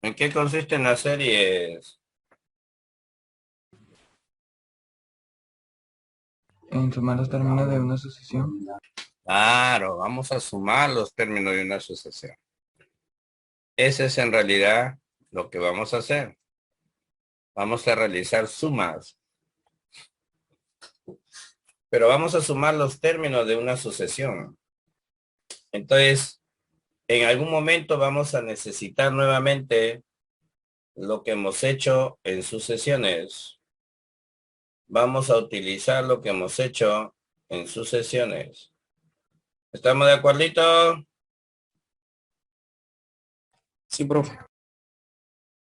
¿En qué consisten las series? En sumar los términos de una sucesión. Claro, vamos a sumar los términos de una sucesión. Ese es en realidad lo que vamos a hacer. Vamos a realizar sumas, pero vamos a sumar los términos de una sucesión. Entonces, en algún momento vamos a necesitar nuevamente lo que hemos hecho en sucesiones. Vamos a utilizar lo que hemos hecho en sucesiones. ¿Estamos de acuerdito? Sí, profe.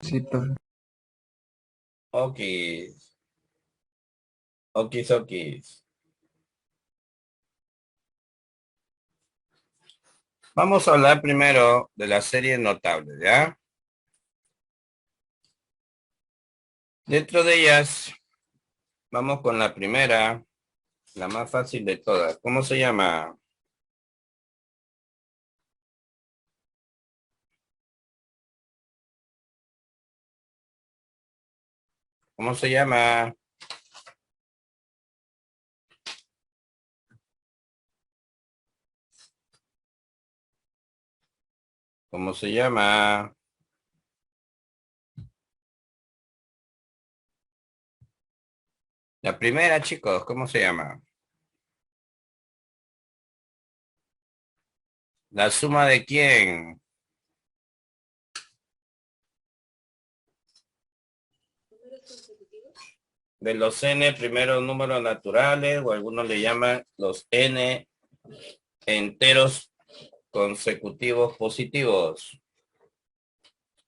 Sí, profe. Ok. Okis, okis. Vamos a hablar primero de las series notables, ¿ya? Dentro de ellas, vamos con la primera, la más fácil de todas. ¿Cómo se llama? ¿Cómo se llama? ¿Cómo se llama? La primera, chicos, ¿cómo se llama? ¿La suma de quién? De los n primeros números naturales, o algunos le llaman los n enteros consecutivos positivos.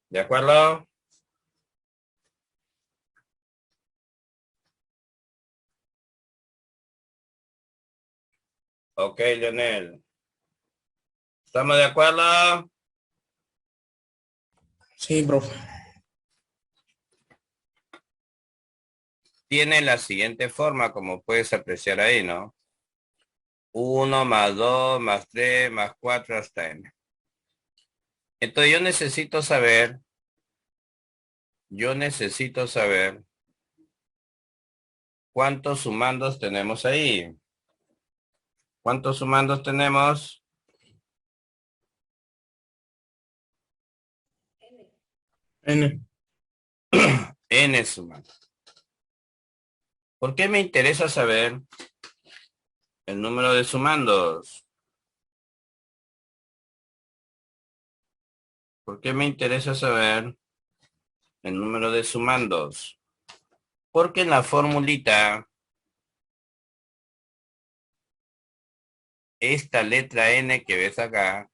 ¿De acuerdo? Ok, Leonel. ¿Estamos de acuerdo? Sí, profe. Tiene la siguiente forma, como puedes apreciar ahí, ¿no? 1 más 2 más 3 más 4 hasta n. Entonces yo necesito saber cuántos sumandos tenemos ahí. ¿Cuántos sumandos tenemos? N. N sumandos. ¿Por qué me interesa saber el número de sumandos? ¿Por qué me interesa saber el número de sumandos? Porque en la formulita, esta letra N que ves acá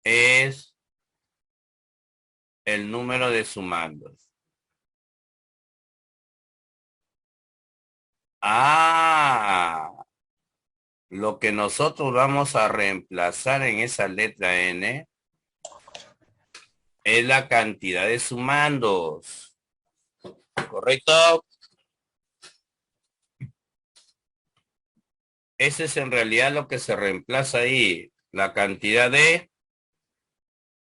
es el número de sumandos. Ah, lo que nosotros vamos a reemplazar en esa letra N es la cantidad de sumandos. ¿Correcto? Ese es en realidad lo que se reemplaza ahí, la cantidad de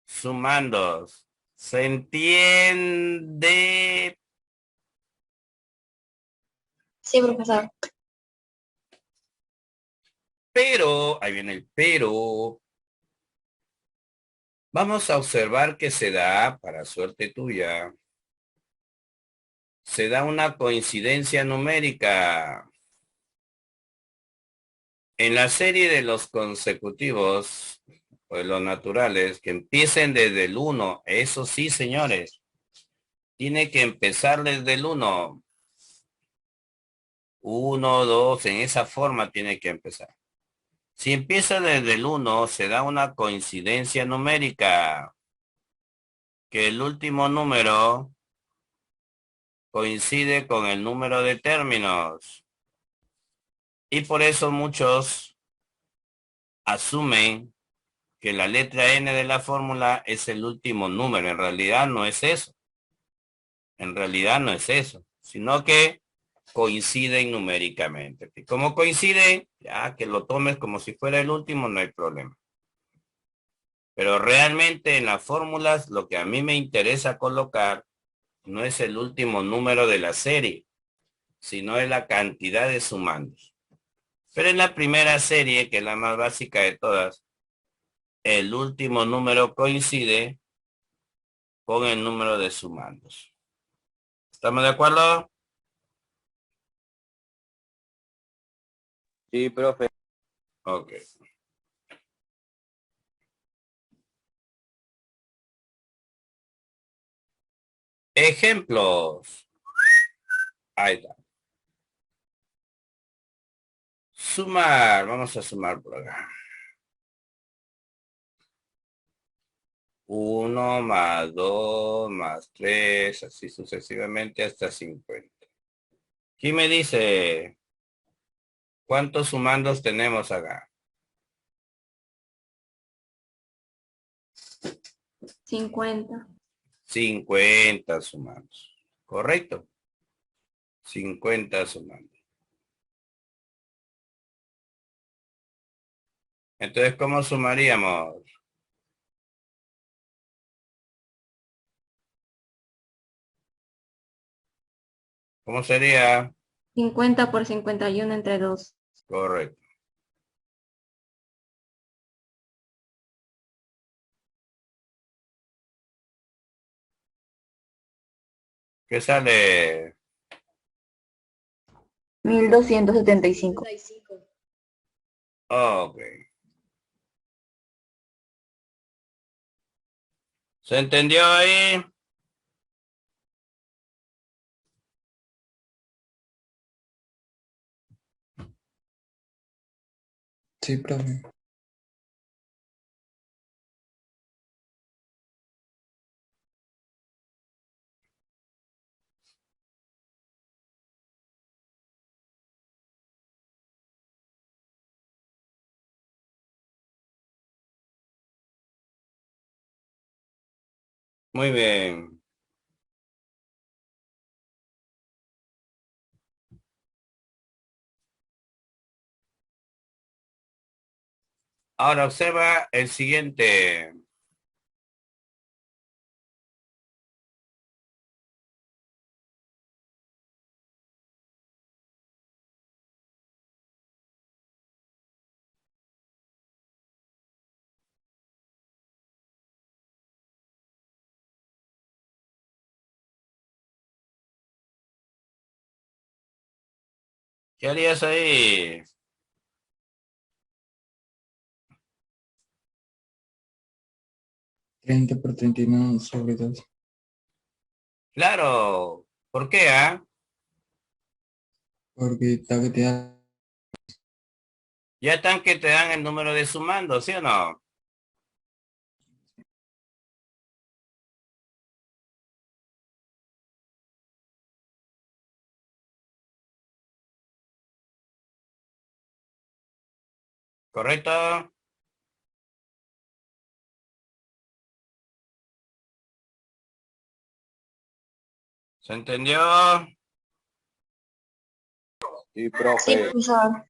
sumandos. ¿Se entiende? Sí, profesor. Pero, ahí viene el pero. Vamos a observar que se da, para suerte tuya, se da una coincidencia numérica. En la serie de los consecutivos, o de los naturales, que empiecen desde el 1, eso sí, señores, tiene que empezar desde el 1. 1, 2, en esa forma tiene que empezar. Si empieza desde el 1, se da una coincidencia numérica, que el último número coincide con el número de términos. Y por eso muchos asumen que la letra N de la fórmula es el último número. En realidad no es eso. En realidad no es eso, sino que coinciden numéricamente. Y como coinciden, ya que lo tomes como si fuera el último, no hay problema. Pero realmente en las fórmulas lo que a mí me interesa colocar no es el último número de la serie, sino es la cantidad de sumandos. Pero en la primera serie, que es la más básica de todas, el último número coincide con el número de sumandos. ¿Estamos de acuerdo? Sí, profe. Ok. Ejemplos. Ahí está. Sumar. Vamos a sumar por acá. 1 más 2 más 3, así sucesivamente hasta 50. ¿Quién me dice cuántos sumandos tenemos acá? 50. 50 sumandos. ¿Correcto? 50 sumandos. Entonces, ¿cómo sumaríamos? ¿Cómo sería? 50 por 51 entre 2. Correcto. ¿Qué sale? 1275. Ok. ¿Se entendió ahí? Sí, profe. Muy bien. Ahora observa el siguiente. ¿Qué harías ahí? Treinta por 31 sobre 2. Claro. ¿Por qué, ah? Porque está que te da Ya están que te dan el número de sumando, ¿sí o no? ¿Correcto? ¿Se entendió? Sí, Sí, profe. profesor.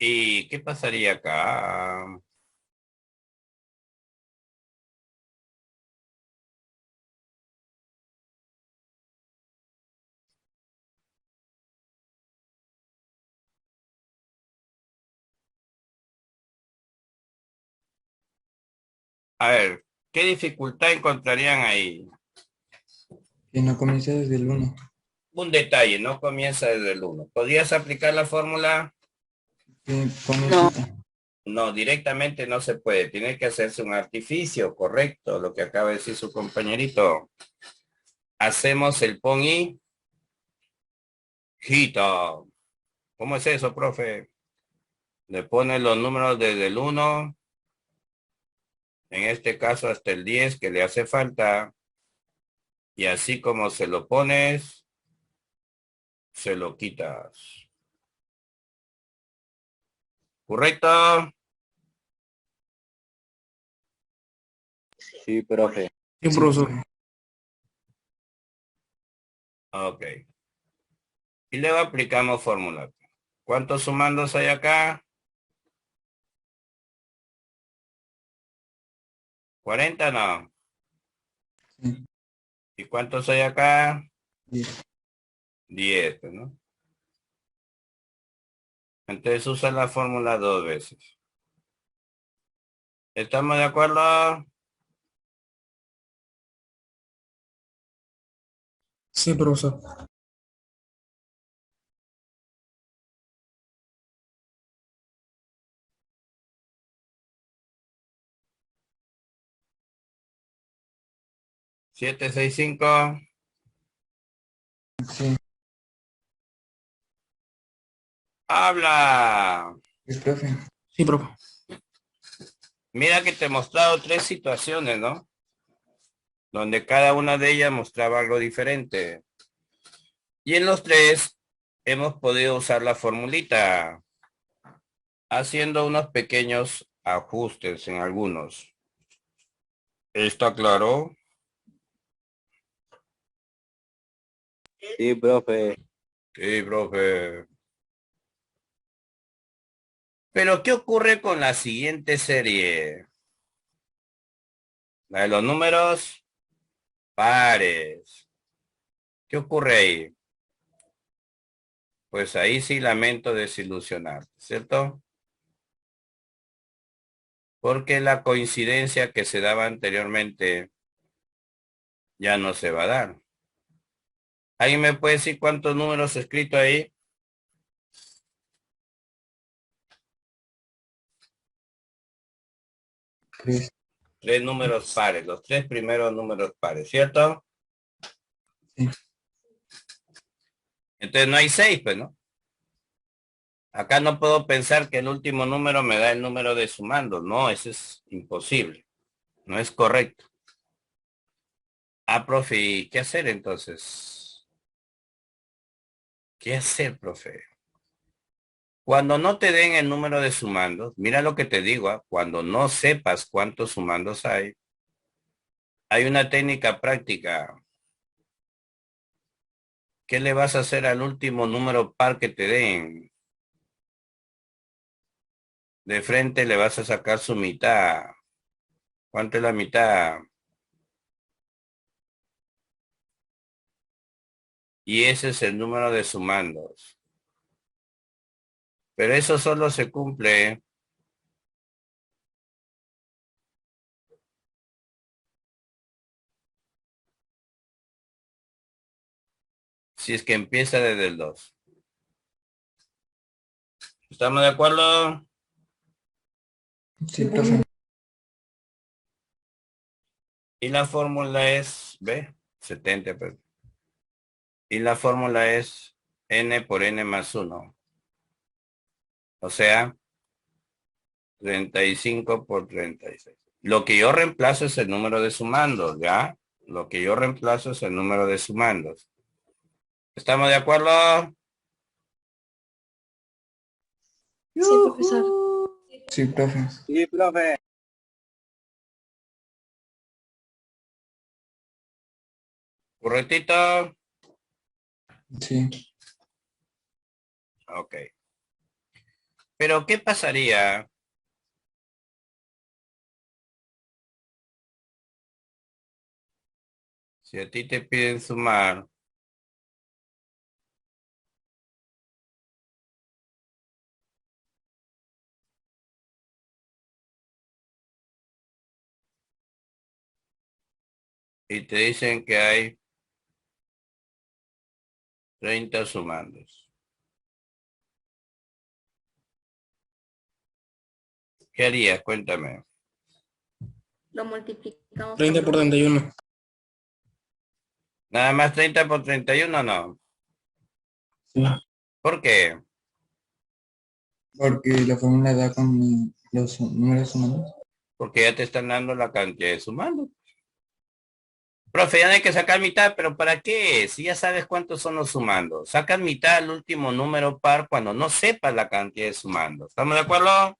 ¿Y qué pasaría acá? A ver, ¿qué dificultad encontrarían ahí? que no comienza desde el 1. Un detalle, no comienza desde el 1. ¿Podrías aplicar la fórmula? Que pone No. cita. No, directamente no se puede. Tiene que hacerse un artificio, correcto, lo que acaba de decir su compañerito. Hacemos el pon y quita. ¿Cómo es eso, profe? Le pone los números desde el 1, en este caso hasta el 10 que le hace falta, y así como se lo pones, se lo quitas. ¿Correcto? Sí, profe. Sí, Sí, profesor. profe. Ok. Y luego aplicamos fórmula. ¿Cuántos sumandos hay acá? 40 no. Sí. ¿Y cuántos hay acá? 10. 10, ¿no? Entonces usa la fórmula 2 veces. ¿Estamos de acuerdo? Sí, profesor. Siete, seis, cinco. Sí. ¡Habla! Sí, profe. Sí, profe. Mira que te he mostrado 3 situaciones, ¿no? Donde cada una de ellas mostraba algo diferente. Y en los 3 hemos podido usar la formulita, haciendo unos pequeños ajustes en algunos. ¿Está claro? Sí, profe. Sí, profe. Pero, ¿qué ocurre con la siguiente serie? La de los números pares. ¿Qué ocurre ahí? Pues ahí sí lamento desilusionar, ¿cierto? Porque la coincidencia que se daba anteriormente ya no se va a dar. ¿Alguien me puede decir cuántos números he escrito ahí? 3. 3 números pares, los 3 primeros números pares, ¿cierto? Sí. Entonces no hay 6, pues, ¿no? Acá no puedo pensar que el último número me da el número de sumando. No, eso es imposible. No es correcto. Ah, profe, ¿y qué hacer entonces? ¿Qué hacer, profe? Cuando no te den el número de sumandos, mira lo que te digo, ¿ah? Cuando no sepas cuántos sumandos hay una técnica práctica. ¿Qué le vas a hacer al último número par que te den? De frente le vas a sacar su mitad. ¿Cuánto es la mitad? Y ese es el número de sumandos. Pero eso solo se cumple si es que empieza desde el 2. ¿Estamos de acuerdo? Sí, profe. Y la fórmula es, ¿ve? 70, pues. Y la fórmula es n por n más 1. O sea, 35 por 36. Lo que yo reemplazo es el número de sumandos, ¿ya? Lo que yo reemplazo es el número de sumandos. ¿Estamos de acuerdo? Sí, profesor. Sí, profe. Sí, profe. ¿Correctito? Sí. Ok. Pero, ¿qué pasaría si a ti te piden sumar y te dicen que hay 30 sumandos? ¿Qué harías? Cuéntame. Lo multiplicamos 30 por por 2. 31. ¿Nada más 30 por 31? No. Sí. ¿Por qué? Porque la fórmula da con los números humanos. Porque ya te están dando la cantidad de sumandos. Profe, ya no hay que sacar mitad, pero ¿para qué? Si ya sabes cuántos son los sumandos. Sacas mitad al último número par cuando no sepas la cantidad de sumandos. ¿Estamos de acuerdo?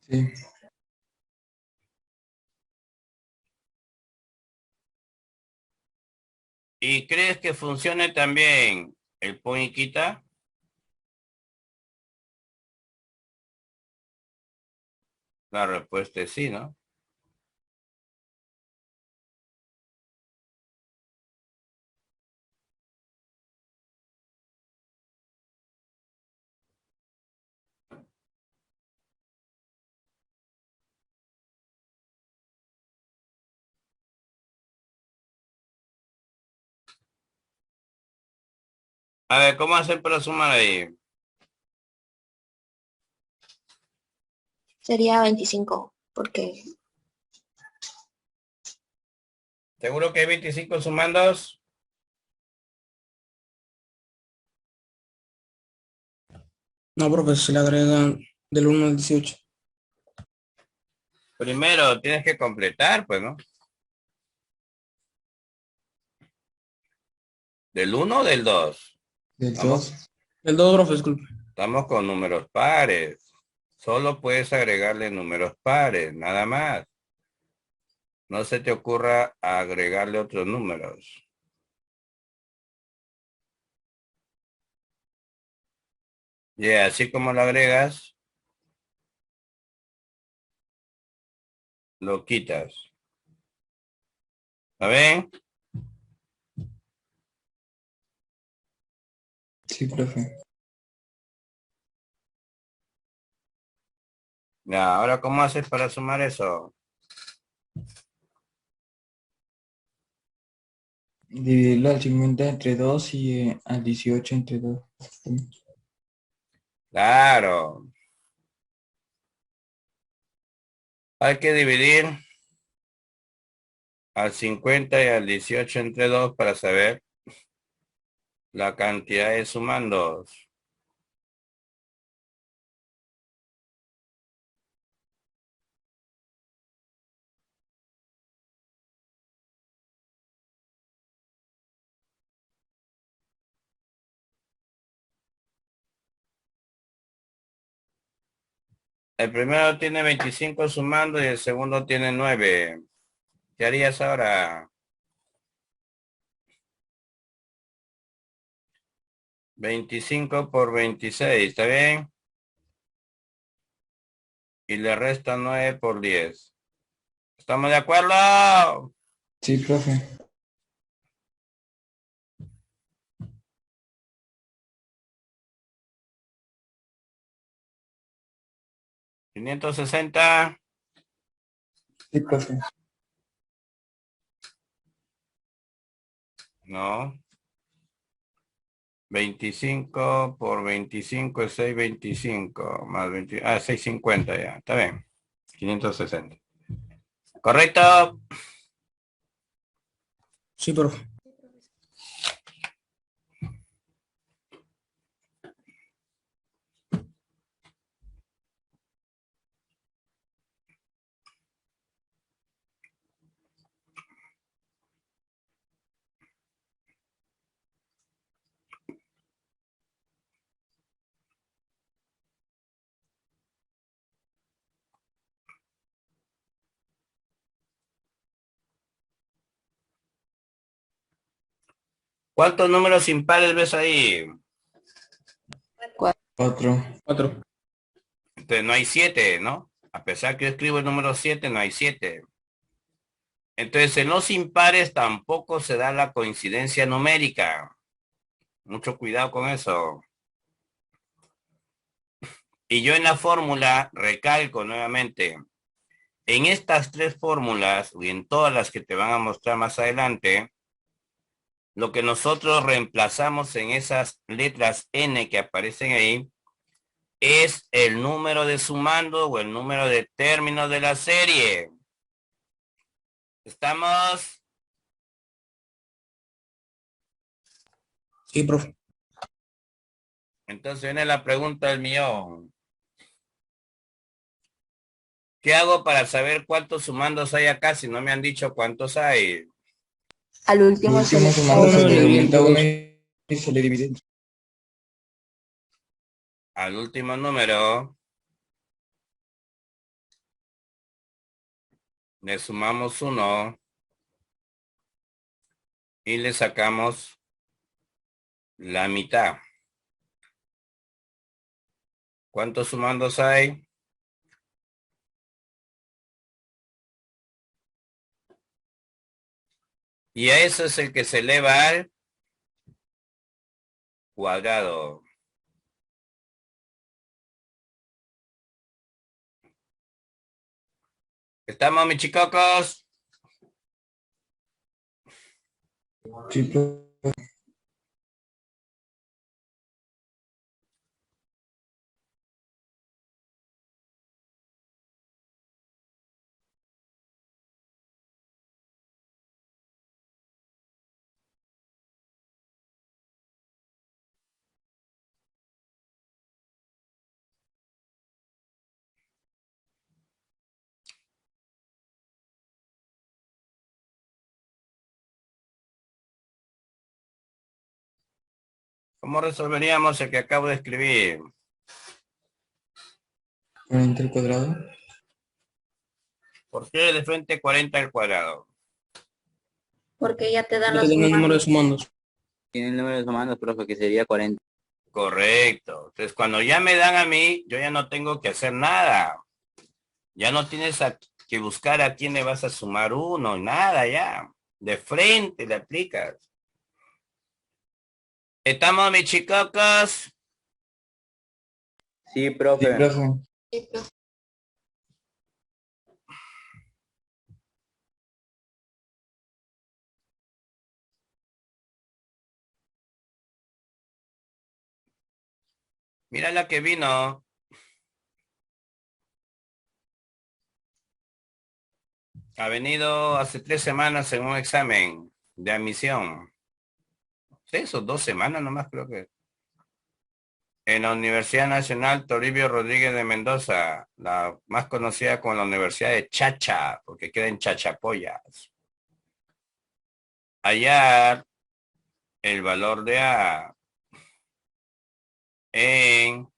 Sí. ¿Y crees que funcione también el pon y quita? La respuesta es sí, ¿no? A ver, ¿cómo hacer para sumar ahí? Sería 25, porque ¿Seguro que hay 25 sumandos? No, profe, se le agregan del 1 al 18. Primero tienes que completar, pues, ¿no? ¿Del uno o del 2? Del Vamos, 2. El 2, profe, disculpe. estamos con números pares. Solo puedes agregarle números pares, nada más. No se te ocurra agregarle otros números. Y así como lo agregas, lo quitas. ¿Está bien? Sí, profe. Ya, ahora ¿cómo haces para sumar eso? Dividirlo al 50 entre 2 y al 18 entre 2. Claro. Hay que dividir al 50 y al 18 entre 2 para saber la cantidad de sumandos. El primero tiene 25 sumando y el segundo tiene 9. ¿Qué harías ahora? 25 por 26, ¿está bien? Y le resta 9 por 10. ¿Estamos de acuerdo? Sí, profe. 560. Sí, profe. No. 25 por 25 es 625. Más 20. 650 ya. Está bien. 560. ¿Correcto? Sí, profe. ¿Cuántos números impares ves ahí? 4. 4. Entonces no hay 7, ¿no? A pesar que yo escribo el número 7, no hay 7. Entonces en los impares tampoco se da la coincidencia numérica. Mucho cuidado con eso. Y yo en la fórmula recalco nuevamente, en estas tres fórmulas y en todas las que te van a mostrar más adelante, lo que nosotros reemplazamos en esas letras N que aparecen ahí es el número de sumando o el número de términos de la serie. ¿Estamos? Sí, profe. Entonces viene la pregunta del millón. ¿Qué hago para saber cuántos sumandos hay acá si no me han dicho cuántos hay? al El último se último le sumando Uno se y le le divide aumenta entre 1 2. y se le divide. Al último número le sumamos 1 y le sacamos la mitad. ¿Cuántos sumandos hay? Y a eso es el que se eleva al cuadrado. ¿Estamos, mis chicocos? Sí, profe. ¿Cómo resolveríamos el que acabo de escribir? 40 al cuadrado. ¿Por qué de frente 40 al cuadrado? Porque ya te dan Ya los tiene el número de sumandos. sumandos. Tiene el número de sumandos, profe, que sería 40. Correcto. Entonces, cuando ya me dan a mí, yo ya no tengo que hacer nada. Ya no tienes que buscar a quién le vas a sumar uno, nada ya. De frente le aplicas. ¿Estamos, mis chicocos? Sí, Sí, profe. profe. Sí, profe. Mira la que vino. Ha venido hace 3 semanas en un examen de admisión. Eso, 2 semanas nomás creo que. En la Universidad Nacional Toribio Rodríguez de Mendoza, la más conocida como la Universidad de Chacha, porque queda en Chachapoyas. Hallar el valor de A en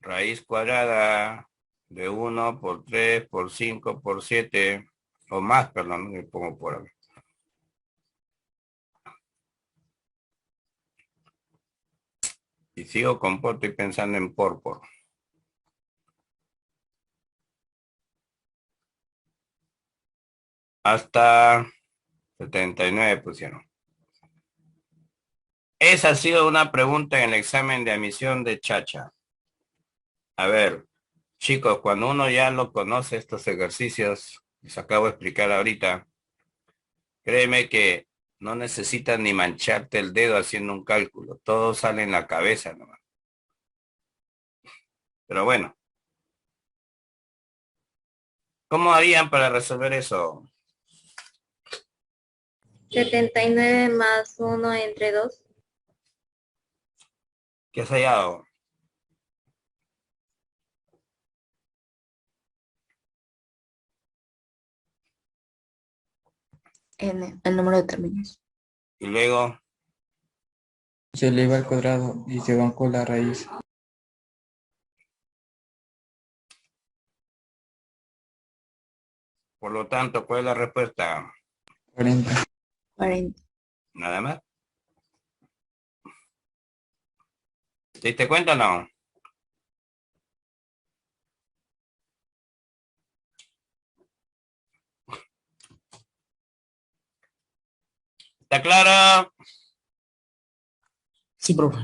raíz cuadrada de 1 por 3 por 5 por 7 o más, perdón, me pongo por acá. Y sigo con por, estoy pensando en por. Hasta 79 pusieron. Esa ha sido una pregunta en el examen de admisión de Chacha. A ver, chicos, cuando uno ya lo conoce estos ejercicios, les acabo de explicar ahorita, créeme que no necesitas ni mancharte el dedo haciendo un cálculo, todo sale en la cabeza nomás. Pero bueno, ¿cómo harían para resolver eso? 79 más 1 entre 2. ¿Qué has hallado? En el número de términos. Y luego, Se eleva al cuadrado y se van con la raíz. por lo tanto, ¿cuál es la respuesta? 40. 40. Nada más. ¿Te diste cuenta o no? ¿Está claro? Sí, profe.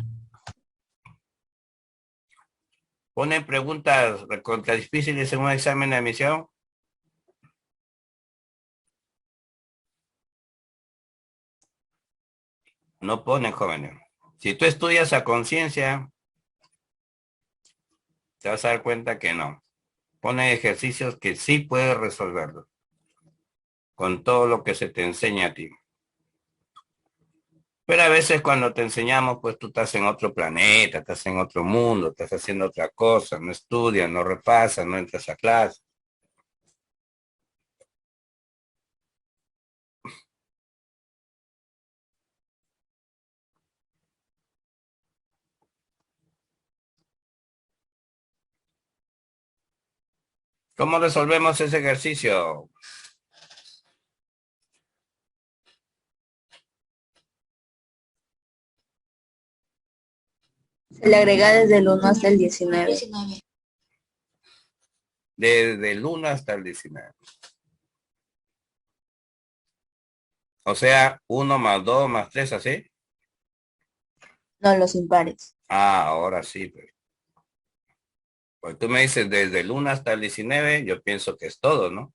¿Ponen preguntas contra difíciles en un examen de admisión? No ponen, jóvenes. Si tú estudias a conciencia, te vas a dar cuenta que no. Pone ejercicios que sí puedes resolverlos con todo lo que se te enseña a ti. Pero a veces cuando te enseñamos, pues tú estás en otro planeta, estás en otro mundo, estás haciendo otra cosa, no estudias, no repasas, no entras a clase. ¿Cómo resolvemos ese ejercicio? Se le agrega desde el 1 hasta el 19. Desde el 1 hasta el 19. O sea, 1 más 2 más 3, ¿así? No, los impares. Ah, ahora sí. Pues tú me dices desde el 1 hasta el 19, yo pienso que es todo, ¿no?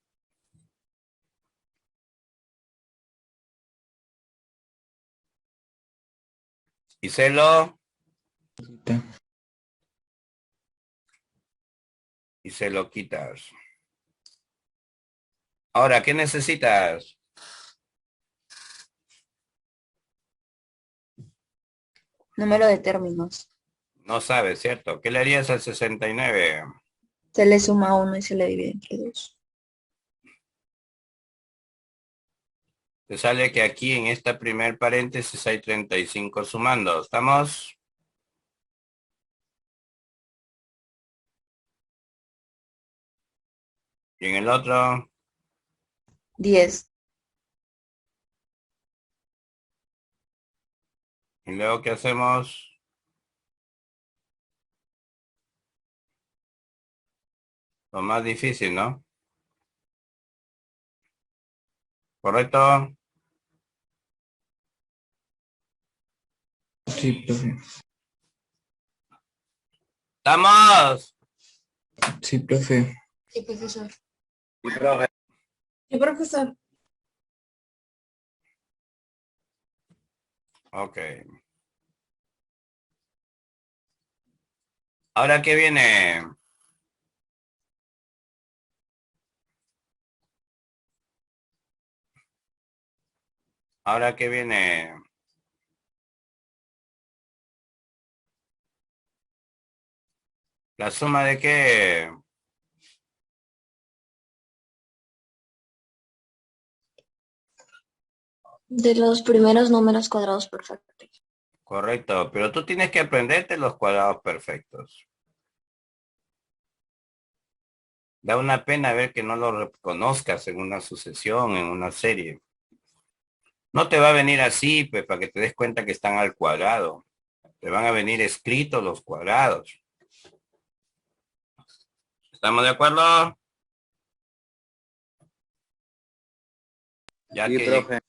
Y se lo quitas. Ahora, ¿qué necesitas? Número de términos. No sabes, ¿cierto? ¿Qué le harías al 69? Se le suma 1 y se le divide entre 2. Te sale que aquí en esta primer paréntesis hay 35 sumando. ¿Estamos? Y en el otro, 10. y luego, ¿qué hacemos? Lo más difícil, ¿no? ¿Correcto? Sí, profe. ¡Estamos! Sí, profe. Sí, profesor. Sí, profe. Sí, profesor. Ok. ¿Ahora qué viene? ¿Ahora qué viene? ¿La suma de qué? De los primeros números cuadrados perfectos. Correcto, pero tú tienes que aprenderte los cuadrados perfectos. Da una pena ver que no lo reconozcas en una sucesión, en una serie. No te va a venir así, pues, para que te des cuenta que están al cuadrado. Te van a venir escritos los cuadrados. ¿Estamos de acuerdo? Ya Sí, que, profe.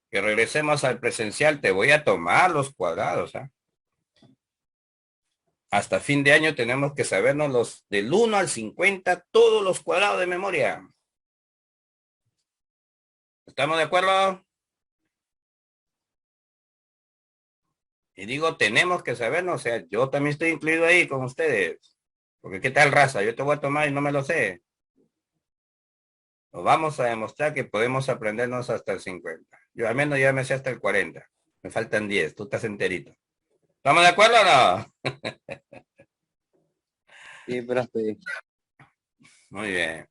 que regresemos al presencial, te voy a tomar los cuadrados, ¿ah? Hasta fin de año tenemos que sabernos los del 1 al 50, todos los cuadrados de memoria. ¿Estamos de acuerdo? Y digo, tenemos que sabernos, o sea, yo también estoy incluido ahí con ustedes. Porque qué tal raza, yo te voy a tomar y no me lo sé. Nos vamos a demostrar que podemos aprendernos hasta el 50. Yo al menos ya me sé hasta el 40. Me faltan 10, tú estás enterito. ¿Estamos de acuerdo o no? Sí, profe. Muy bien.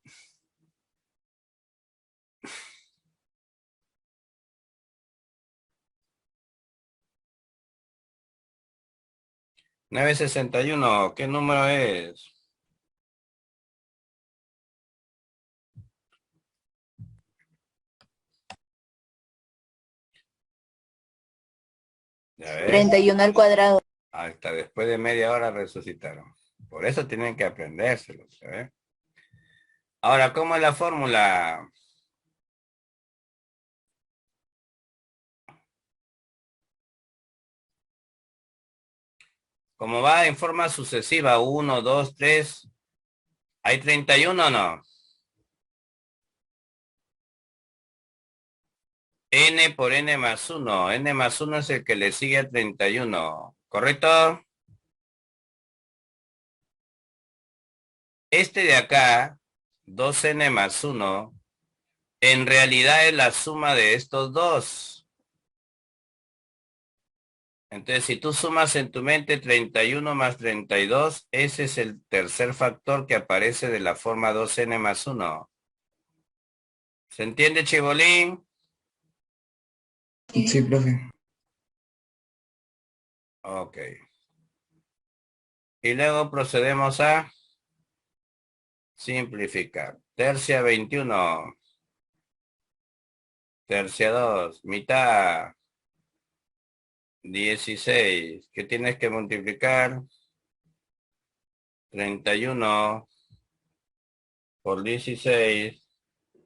$9.61, ¿qué número es? Ya ves, 31 al cuadrado. hasta después de media hora resucitaron. Por eso tienen que aprendérselo, ¿sabes? Ahora, ¿cómo es la fórmula? Como va en forma sucesiva, 1, 2, 3, ¿hay 31 o no? N por N más 1. N más 1 es el que le sigue a 31. ¿Correcto? Este de acá, 2N más 1, en realidad es la suma de estos dos. Entonces, si tú sumas en tu mente 31 más 32, ese es el tercer factor que aparece de la forma 2N más 1. ¿Se entiende, Chibolín? Sí, profe. Ok. Y luego procedemos a simplificar. Tercia 21. Tercia 2. Mitad. 16. ¿Qué tienes que multiplicar? 31 por 16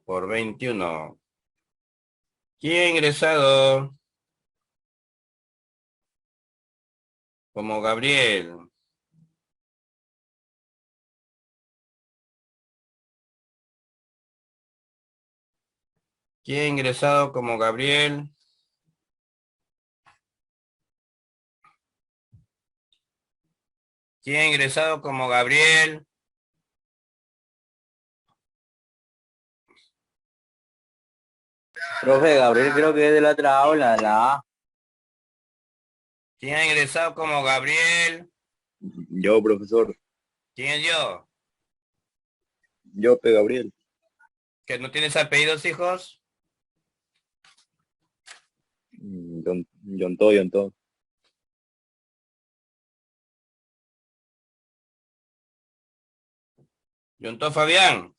por 21. ¿Quién ha ingresado como Gabriel? ¿Quién ha ingresado como Gabriel? ¿Quién ha ingresado como Gabriel? Profe, Gabriel creo que es de la otra aula, la A. ¿Quién ha ingresado como Gabriel? Yo, profesor. ¿Quién es yo? Yo, Gabriel. ¿Que no tienes apellidos, hijos? Yontó, Yontó. Junto Fabián.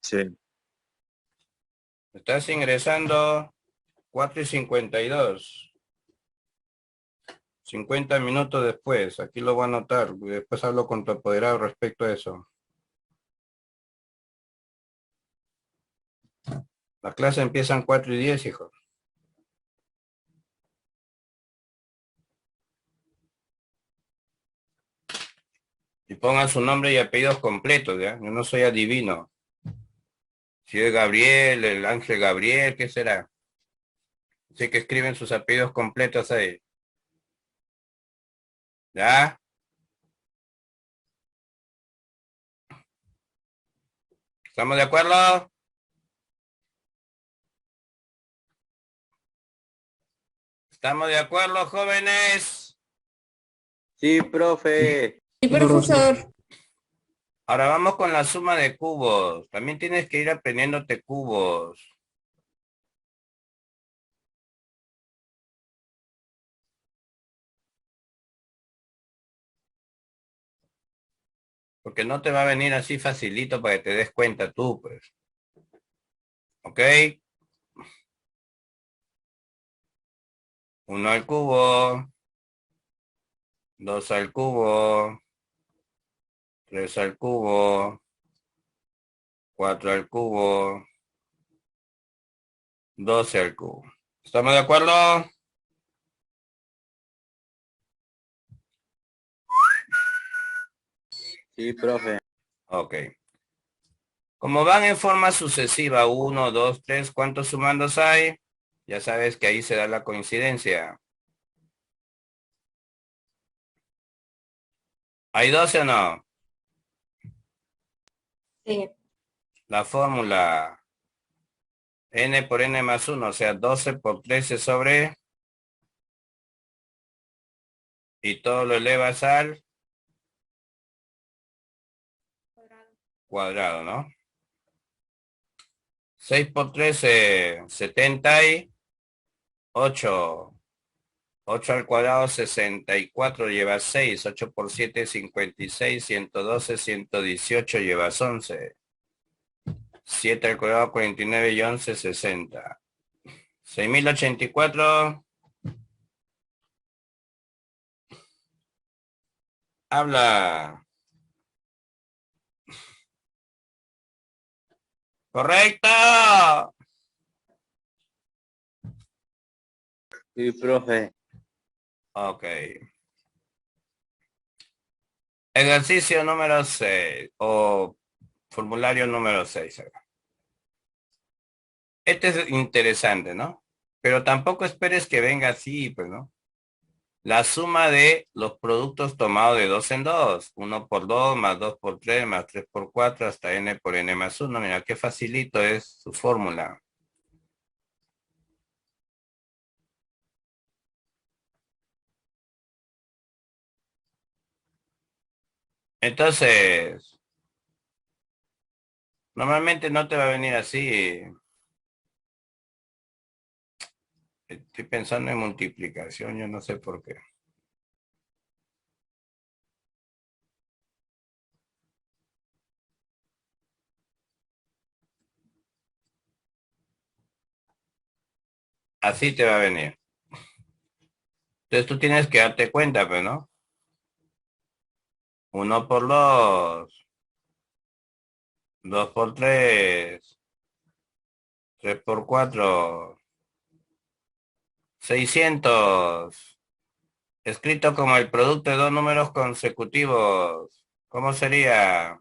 Sí. Estás ingresando 4:52. 50 minutos después. Aquí lo voy a anotar. Después hablo con tu apoderado respecto a eso. Las clases empiezan 4:10, hijo. Y pongan su nombre y apellidos completos, ¿ya? Yo no soy adivino. Si es Gabriel, el Ángel Gabriel, ¿qué será? Así que escriben sus apellidos completos ahí. ¿Ya? ¿Estamos de acuerdo? ¿Estamos de acuerdo, jóvenes? Sí, profe. Sí, profesor. Ahora vamos con la suma de cubos. También tienes que ir aprendiéndote cubos. Porque no te va a venir así facilito para que te des cuenta tú, pues. ¿Ok? 1 al cubo. 2 al cubo. 3 al cubo. 4 al cubo. 12 al cubo. ¿Estamos de acuerdo? Sí, profe. Ok. Como van en forma sucesiva, 1, 2, 3, ¿cuántos sumandos hay? Ya sabes que ahí se da la coincidencia. ¿Hay 12 o no? Sí. La fórmula n por n más 1, o sea, 12 por 13 sobre... Y todo lo elevas al cuadrado, ¿no? 6 por 13, 78. 8 al cuadrado, 64, llevas 6. 8 por 7, 56. 112, 118, llevas 11. 7 al cuadrado, 49 y 11, 60. 6084. Habla. Correcto. Sí, profe. Ok. Ejercicio número 6 o formulario número 6. Este es interesante, ¿no? Pero tampoco esperes que venga así, pues, ¿no? La suma de los productos tomados de 2 en 2. 1 por 2 más 2 por 3 más 3 por 4 hasta n por n más 1. Mira, qué facilito es su fórmula. Entonces, normalmente no te va a venir así. Estoy pensando en multiplicación, yo no sé por qué. Así te va a venir. Entonces tú tienes que darte cuenta, pues, ¿no? 1 por 2, 2 por 3, 3 por 4, 600. Escrito como el producto de dos números consecutivos. ¿Cómo sería?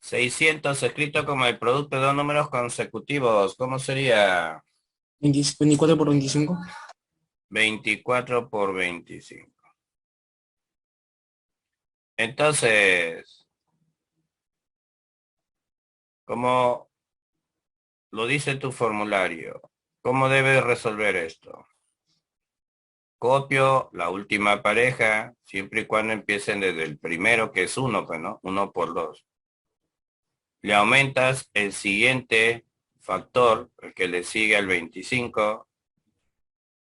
¿600 escrito como el producto de dos números consecutivos? ¿Cómo sería? 24 por 25. 24 por 25. Entonces, como lo dice tu formulario, ¿cómo debes resolver esto? Copio la última pareja, siempre y cuando empiecen desde el primero, que es 1, pues, ¿no? 1 por 2. Le aumentas el siguiente factor, el que le sigue al 25,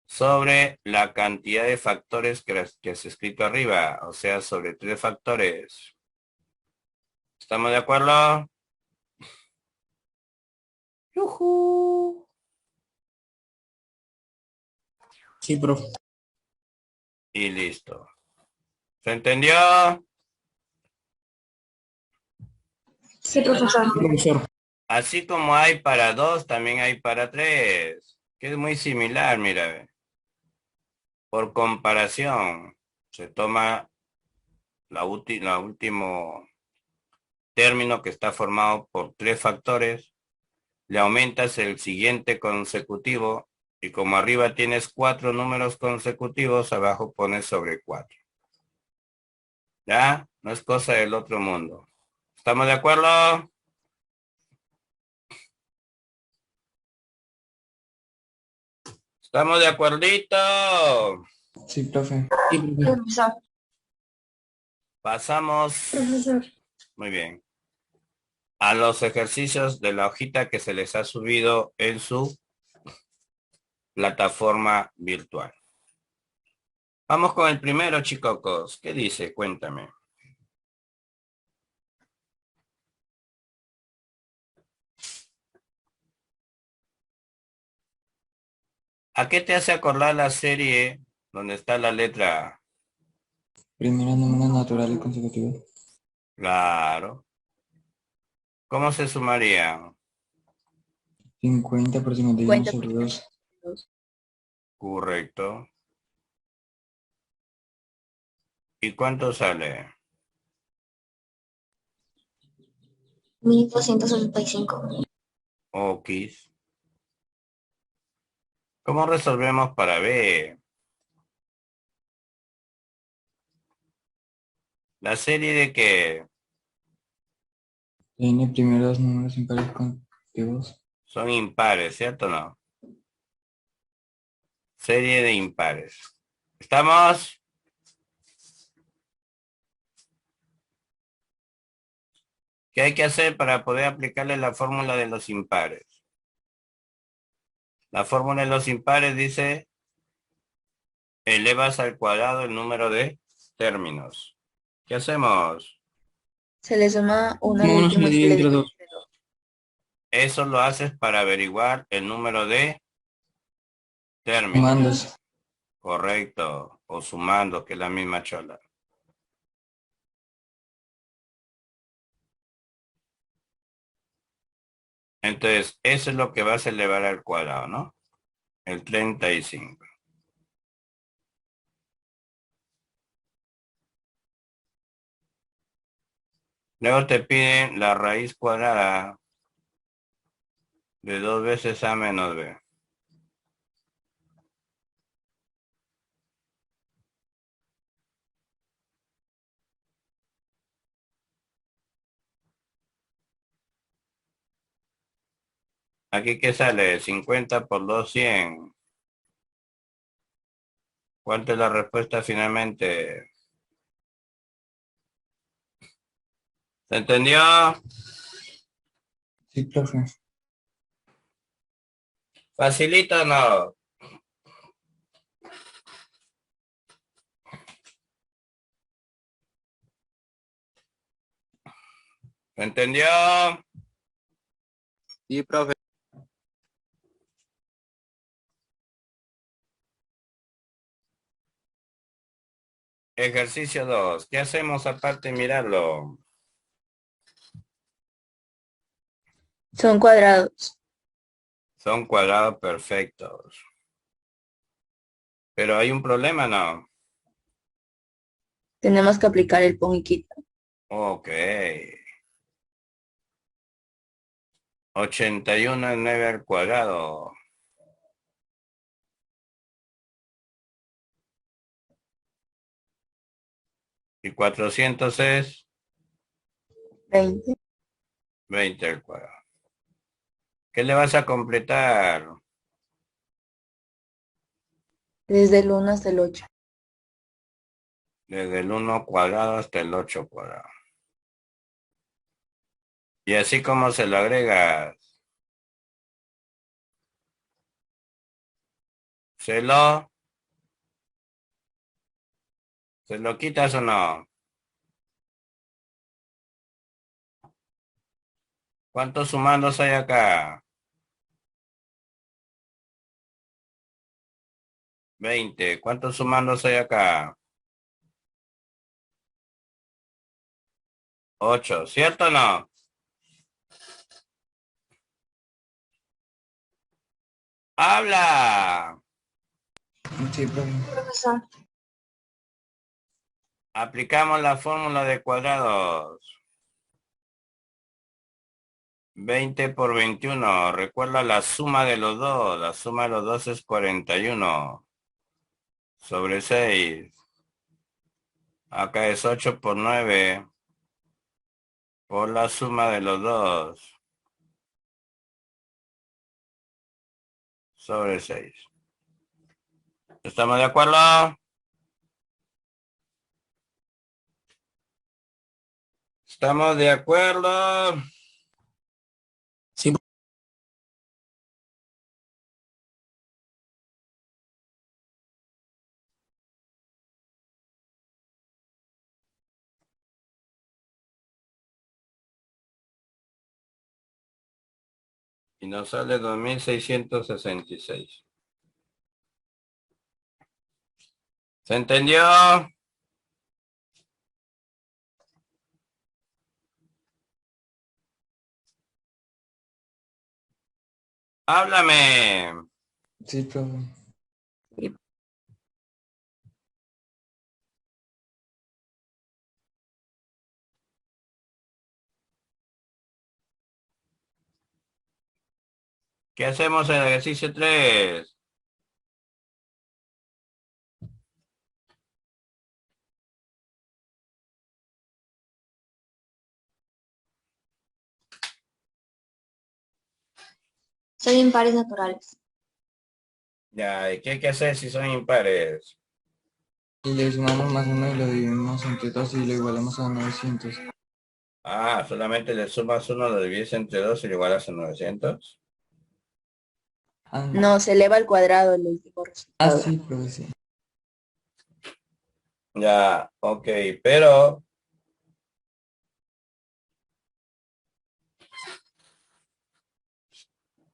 sobre la cantidad de factores que has escrito arriba, o sea, sobre 3 factores. ¿Estamos de acuerdo? ¡Yujú! Sí, profe. Y listo. ¿Se entendió? Sí, profesor. Sí, profesor. Así como hay para 2, también hay para 3, que es muy similar, mira. Ve. Por comparación, se toma la último término que está formado por 3 factores, le aumentas el siguiente consecutivo y como arriba tienes 4 números consecutivos, abajo pones sobre 4. ¿Ya? No es cosa del otro mundo. ¿Estamos de acuerdo? ¿Estamos de acuerdito? Sí, profe. Sí, profe. Profesor. Pasamos, Profesor. muy bien, a los ejercicios de la hojita que se les ha subido en su plataforma virtual. Vamos con el primero, chicocos. ¿Qué dice? Cuéntame. ¿A qué te hace acordar la serie donde está la letra A? Primero números naturales consecutivos. Claro. ¿Cómo se sumaría? 50 por 51 sobre 2. Correcto. ¿Y cuánto sale? 1285. Okis. ¿Cómo resolvemos para B? ¿La serie de qué? Tiene primero dos números impares consecutivos. Son impares, ¿cierto o no? Serie de impares. ¿Estamos? ¿Qué hay que hacer para poder aplicarle la fórmula de los impares? La fórmula de los impares dice, elevas al cuadrado el número de términos. ¿Qué hacemos? Se le suma uno al Uno se último le y se divide le entre divide 2. entre 2. Eso lo haces para averiguar el número de términos. Sumándose. Correcto. O sumando, que es la misma chola. Entonces, eso es lo que vas a elevar al cuadrado, ¿no? El 35. Luego te piden la raíz cuadrada de 2 veces A menos B. Aquí que sale 50 por 2, 100. ¿Cuánto es la respuesta finalmente? ¿Se entendió? Sí, profe. ¿Facilito o no? ¿Se entendió? Sí, profe. Ejercicio 2. ¿Qué hacemos aparte de mirarlo? Son cuadrados. Son cuadrados perfectos. Pero hay un problema, ¿no? Tenemos que aplicar el pon y quita. Ok. 81 es 9 al cuadrado. Y 400 es 20. 20 al cuadrado. ¿Qué le vas a completar? Desde el 1 hasta el 8. Desde el 1 cuadrado hasta el 8 cuadrado. Y así como se lo agregas. ¿Se lo quitas o no? ¿Cuántos sumandos hay acá? 20. ¿Cuántos sumandos hay acá? 8. ¿Cierto o no? ¡Habla! Sí, profe. Profesor. Aplicamos la fórmula de cuadrados. 20 por 21. Recuerda la suma de los dos. La suma de los dos es 41. Sobre 6. Acá es 8 por 9. Por la suma de los dos. Sobre 6. ¿Estamos de acuerdo? ¿Estamos de acuerdo? Sí, Y nos sale 2666. ¿Se entendió? Háblame. Sí, profe. ¿Qué hacemos en el ejercicio 3? Son impares naturales. Ya, ¿y qué hay que hacer si son impares? Y le sumamos más uno y lo dividimos entre 2 y lo igualamos a 900. Ah, solamente le sumas uno, lo divides entre 2 y lo igualas a 900. Ah, No, se eleva al cuadrado el último resultado. sí, profe, sí. Ya, ok, pero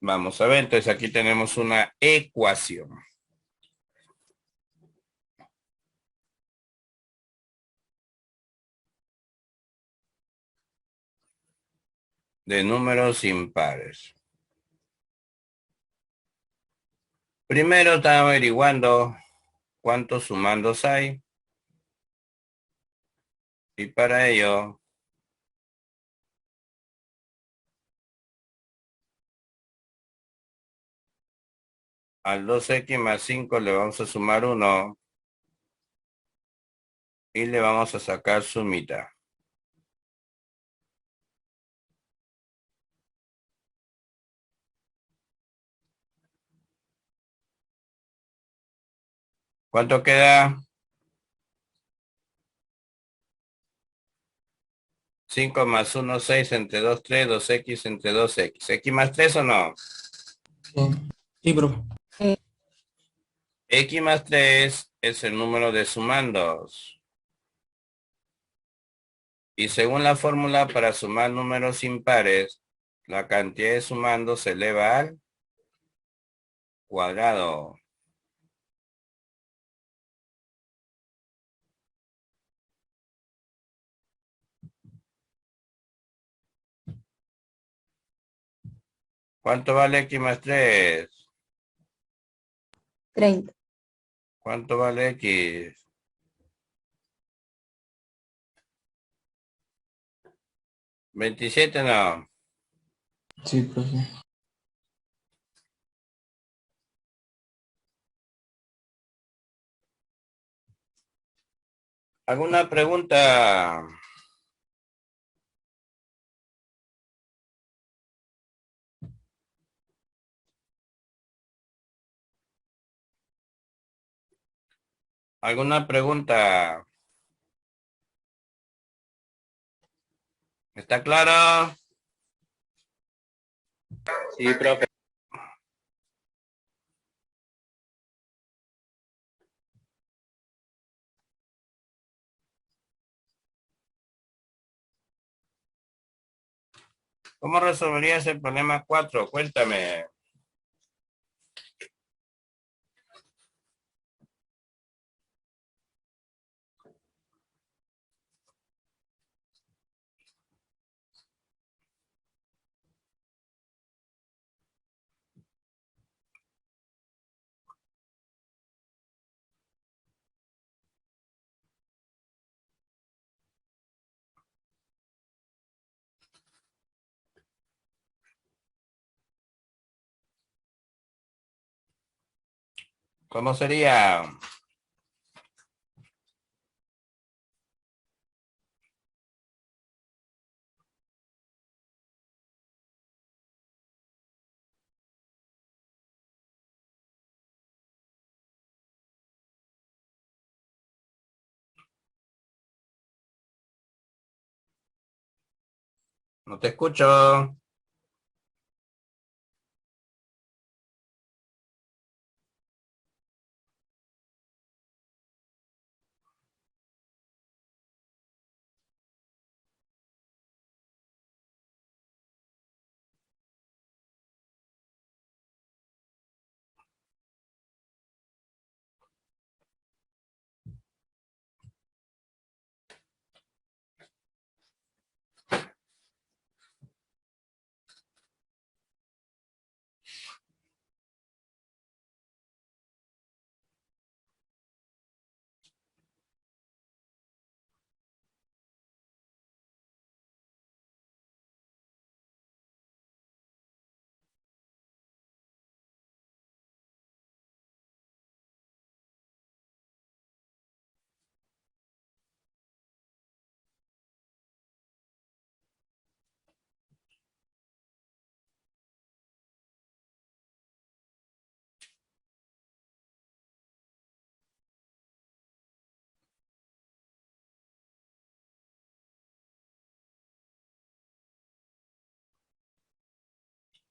vamos a ver, entonces aquí tenemos una ecuación. De números impares. Primero estamos averiguando cuántos sumandos hay. Y para ello, al 2x más 5 le vamos a sumar 1 y le vamos a sacar su mitad. ¿Cuánto queda? 5 más 1, 6 entre 2, 3, 2x entre 2x. ¿X más 3 o no? Sí. sí, profe. X más 3 es el número de sumandos. Y según la fórmula para sumar números impares, la cantidad de sumando se eleva al cuadrado. ¿Cuánto vale X más 3? 30. ¿Cuánto vale X? 27 no. Sí, profe. ¿Alguna pregunta? ¿Alguna pregunta? ¿Está claro? Sí, profe. ¿Cómo resolverías el problema 4? Cuéntame. ¿Cómo sería? No te escucho.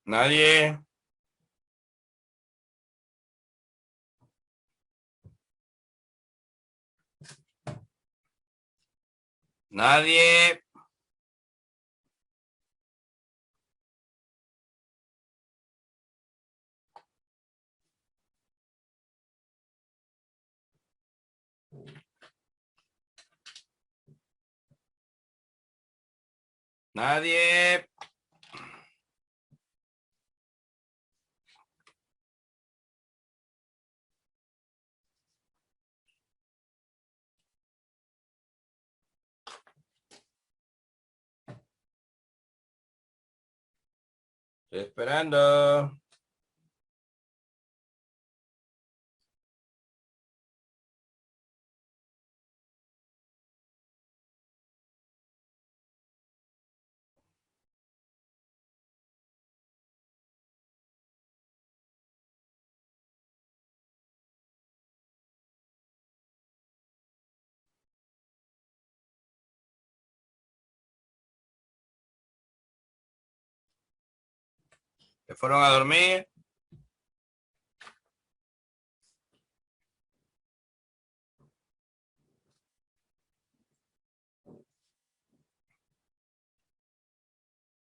¿Nadie? ¿Nadie? ¿Nadie? Estoy esperando. ¿Se fueron a dormir?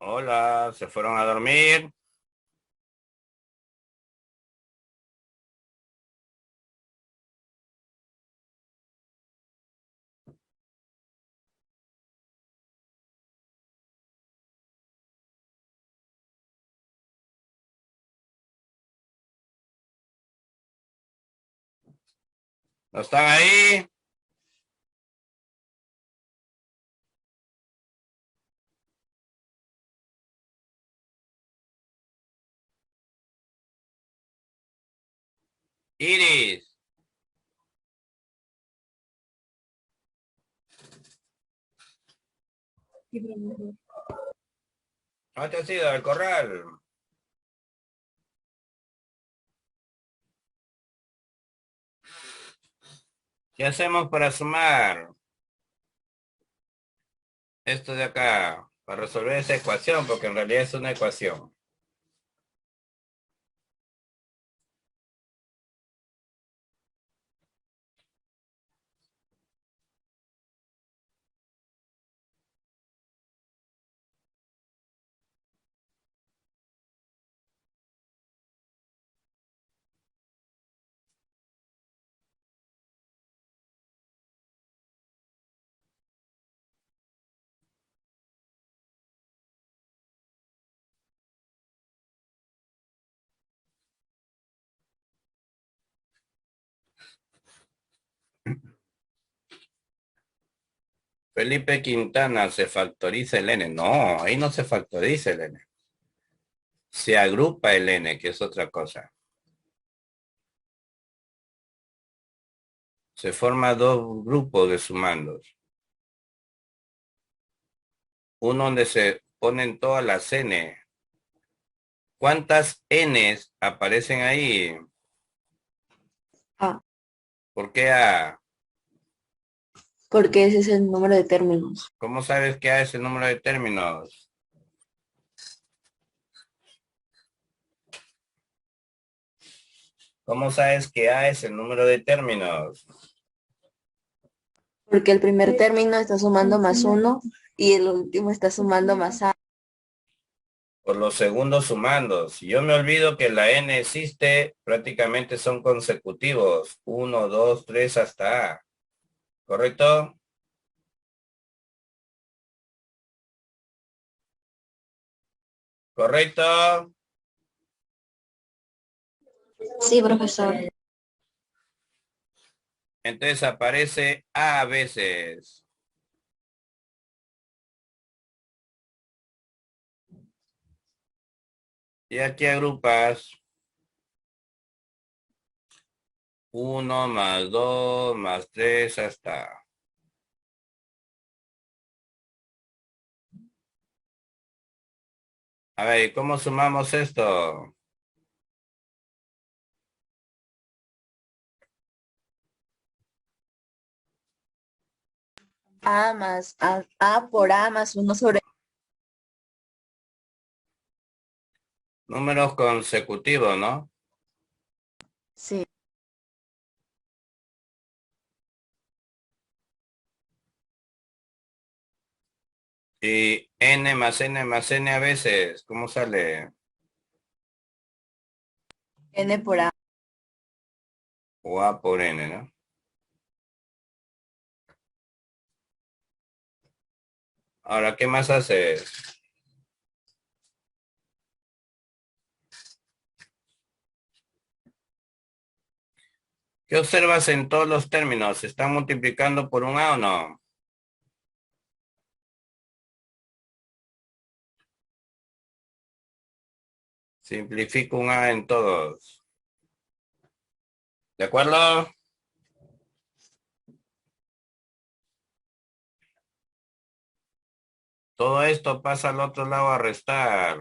Hola, ¿se fueron a dormir? ¿No están ahí? Iris, ¿no te has ido al corral? ¿Qué hacemos para sumar esto de acá? Para resolver esa ecuación, porque en realidad es una ecuación. Felipe Quintana, ¿se factoriza el n? No, ahí no se factoriza el n. Se agrupa el n, que es otra cosa. Se forma dos grupos de sumandos. Uno donde se ponen todas las n. ¿Cuántas n's aparecen ahí? A, ¿Por qué a? porque ese es el número de términos. ¿Cómo sabes que a es el número de términos? ¿Cómo sabes que a es el número de términos? Porque el primer término está sumando más 1 y el último está sumando más A. Por los segundos sumandos. Si yo me olvido que la n existe, prácticamente son consecutivos. Uno, 2, 3 hasta a. ¿Correcto? ¿Correcto? Sí, profesor. Entonces aparece a veces. Y aquí agrupas 1 más 2 más 3 hasta. A ver, ¿cómo sumamos esto? A más A por A más 1 sobre... Números consecutivos, ¿no? Sí, Y n más n a veces. ¿Cómo sale? N por A. O a por n, ¿no? Ahora, ¿qué más haces? ¿Qué observas en todos los términos? ¿Se están multiplicando por un a o no? Simplifico un a en todos. ¿De acuerdo? Todo esto pasa al otro lado a restar.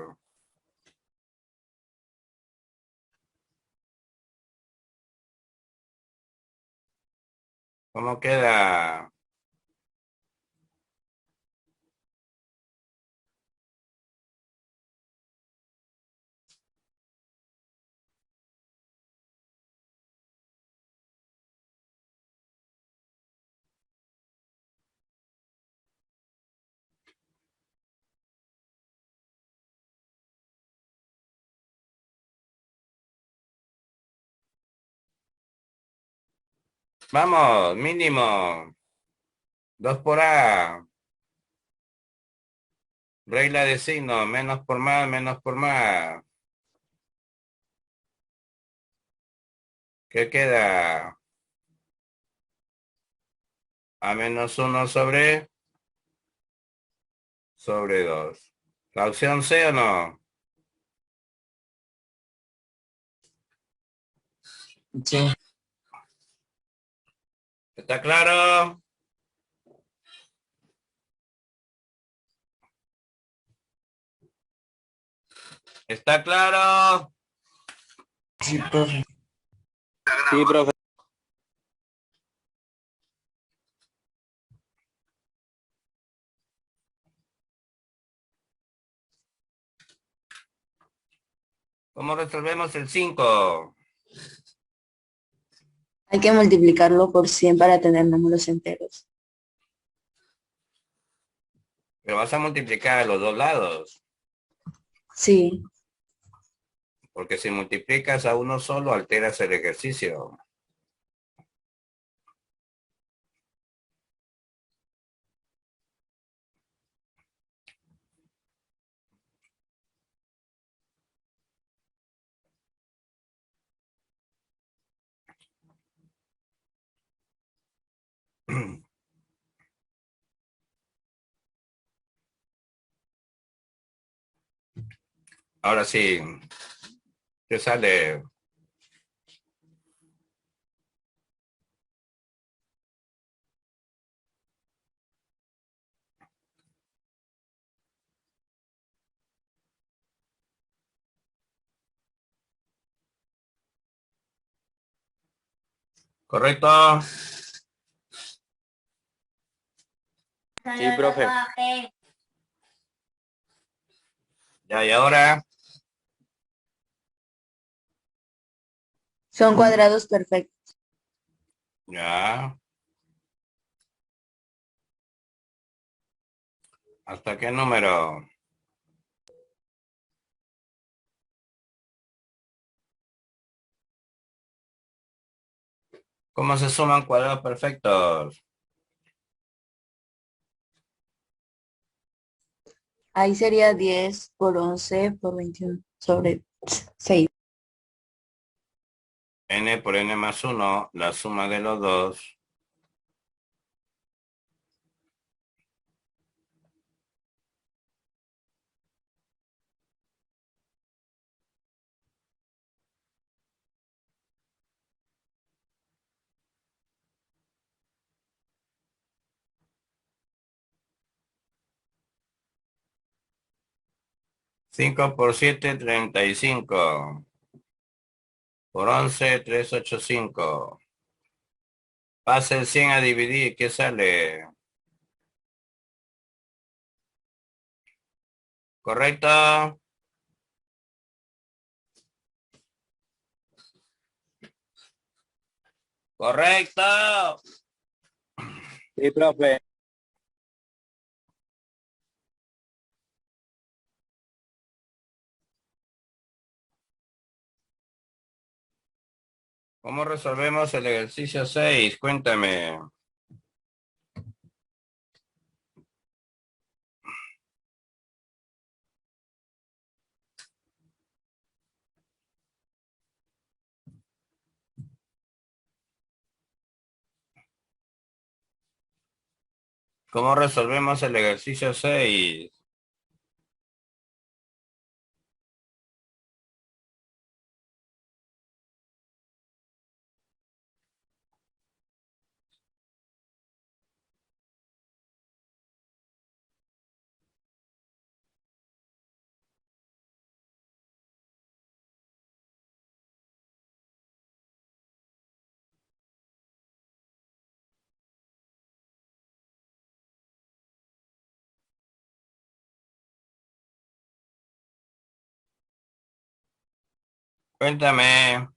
¿Cómo queda? Vamos, mínimo. 2 por A. Regla de signo, menos por más, menos por más. ¿Qué queda? A menos 1 sobre 2. ¿La opción C o no? Sí. ¿Está claro? ¿Está claro? Sí, profe. Sí, profe. ¿Cómo resolvemos el 5? Hay que multiplicarlo por 100 para tener números enteros. Pero vas a multiplicar a los dos lados. Sí. Porque si multiplicas a uno solo, alteras el ejercicio. Ahora sí, ¿qué sale? ¿Correcto? Sí, profe. Ya, y ahora, Son cuadrados perfectos. ya. ¿Hasta qué número? ¿Cómo se suman cuadrados perfectos? Ahí sería 10 por 11 por 21 sobre 6. N por N más 1, la suma de los dos. Cinco por 7, 35. Por 11, 385. Pase el 100 a dividir, ¿qué sale? ¿Correcto? ¡Correcto! Sí, profe. ¿Cómo resolvemos el ejercicio 6? Cuéntame. ¿Cómo resolvemos el ejercicio 6? Cuéntame.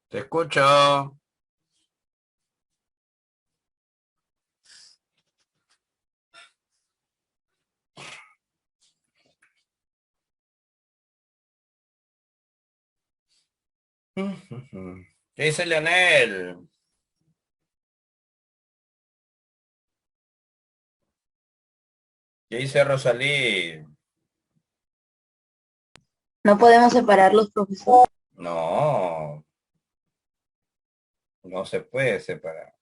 Te escucho. ¿Qué dice Leonel? ¿Qué dice Rosalí? No podemos separarlos, profesor. No, no se puede separar.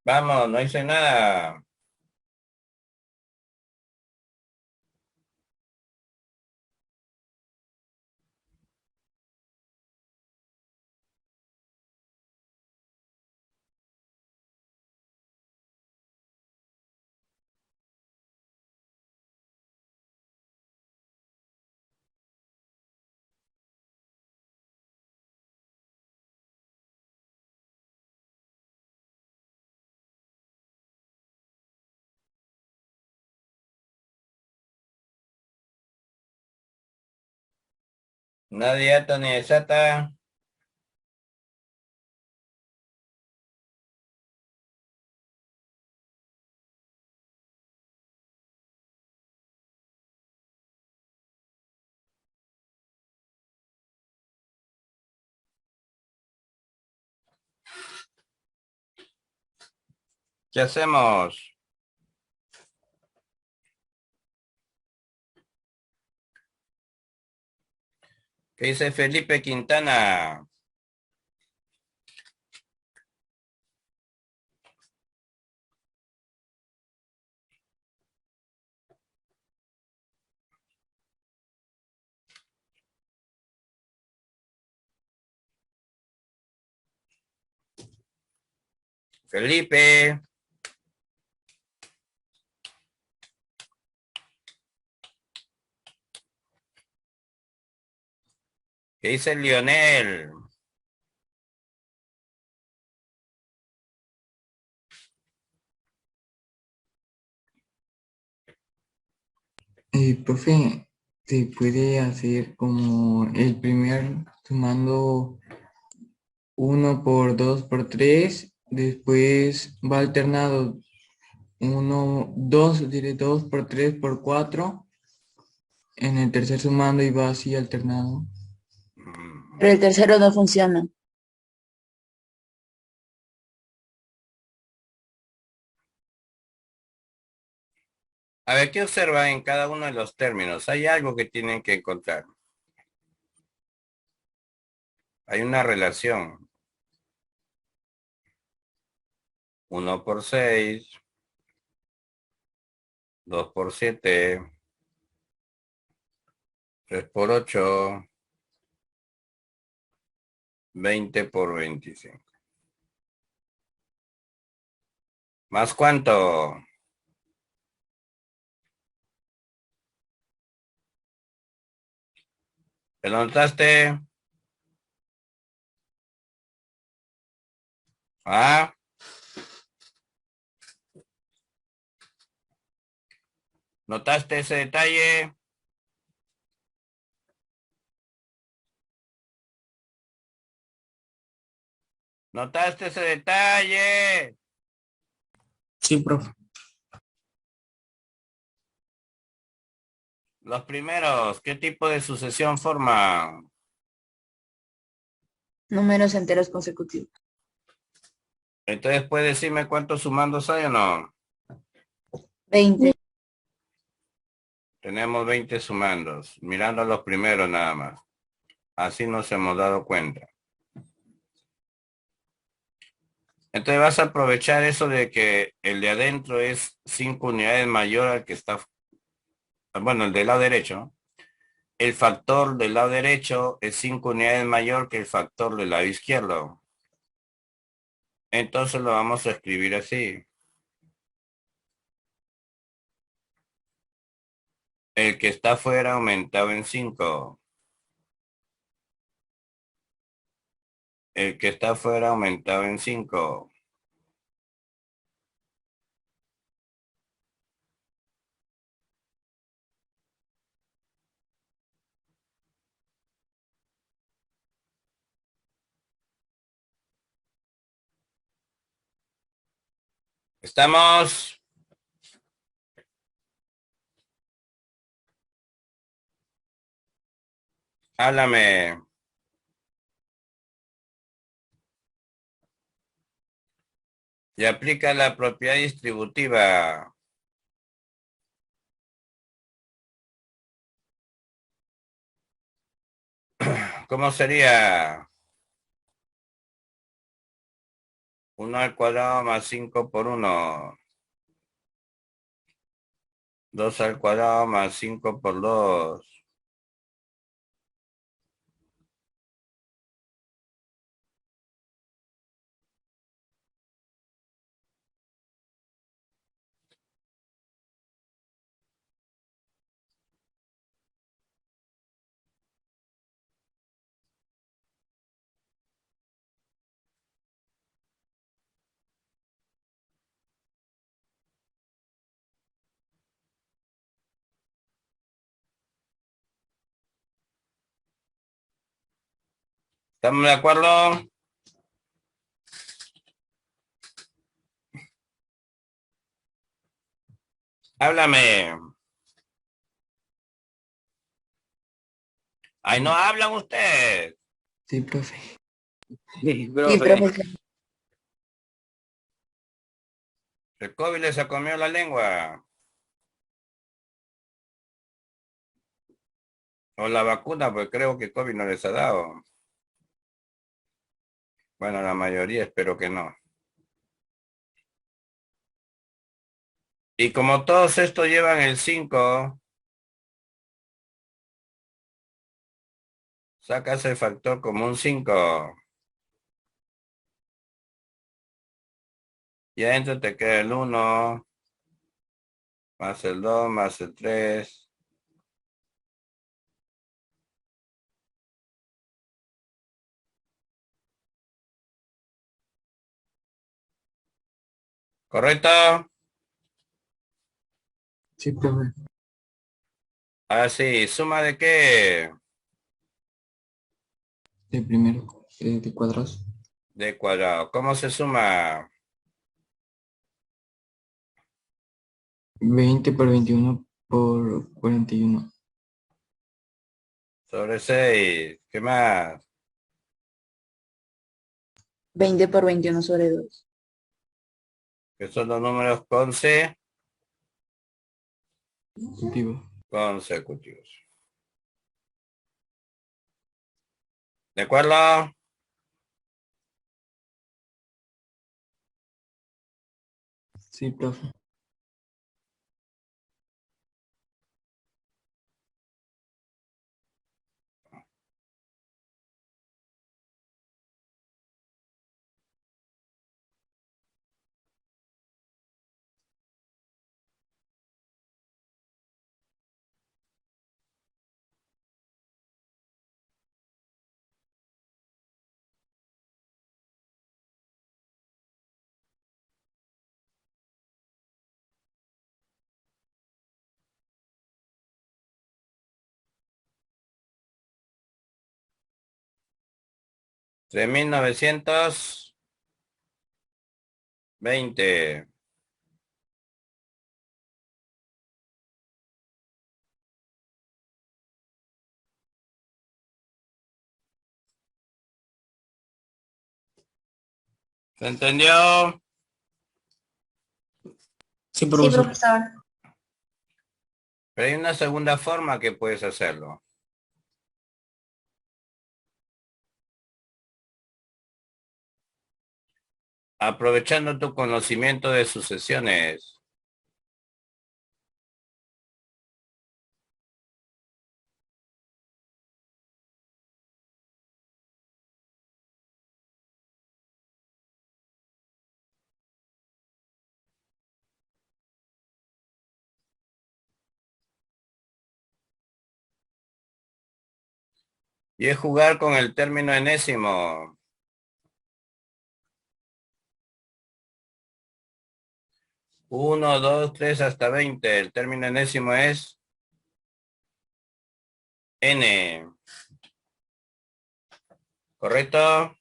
Vamos, no hice nada. Nadie ata ni desata. ¿Qué hacemos? ¿Qué dice Felipe Quintana? Felipe. ¿Qué dice Lionel? Profe, se puede hacer como el primer sumando 1 por 2 por 3, después va alternado 1, 2, diré 2 por 3 por 4, en el tercer sumando y va así alternado. Pero el tercero no funciona. A ver, ¿qué observan en cada uno de los términos? Hay algo que tienen que encontrar. Hay una relación. 1 por 6, 2 por 7, 3 por 8, 20 por 25. ¿Más cuánto? ¿Te lo notaste? ¿Ah? ¿Notaste ese detalle? ¿Notaste ese detalle? Sí, profe. Los primeros, ¿qué tipo de sucesión forman? Números enteros consecutivos. Entonces, ¿puede decirme cuántos sumandos hay o no? 20. Tenemos 20 sumandos, mirando los primeros nada más. Así nos hemos dado cuenta. Entonces vas a aprovechar eso de que el de adentro es 5 unidades mayor al que está, bueno, el del lado derecho, ¿no? El factor del lado derecho es 5 unidades mayor que el factor del lado izquierdo. Entonces lo vamos a escribir así. El que está afuera aumentado en 5. El que está afuera aumentado en 5. ¿Estamos? Háblame. Y aplica la propiedad distributiva. ¿Cómo sería? 1 al cuadrado más 5 por 1. 2 al cuadrado más 5 por 2. ¿Estamos de acuerdo? Háblame. Ay, no hablan ustedes. Sí, profe. Sí, Sí, profe. profesor. El COVID les ha comido la lengua. O la vacuna, pues creo que COVID no les ha dado. Bueno, la mayoría espero que no. Y como todos estos llevan el 5, sacas el factor como un 5. Y adentro te queda el 1, más el 2, más el 3. ¿Correcto? Sí, profe. Ah, sí. ¿Suma de qué? De primero, de cuadrados. De cuadrado. ¿Cómo se suma? 20 por 21 por 41. Sobre 6. ¿Qué más? 20 por 21 sobre 2. Que son los números consecutivos. Positivo. ¿De acuerdo? Sí, profe. De 1920. ¿Se entendió? Sí, Sí, profesor. profesor. Pero hay una segunda forma que puedes hacerlo. Aprovechando tu conocimiento de sucesiones. Y es jugar con el término enésimo. 1, 2, 3 hasta 20. El término enésimo es N. ¿Correcto?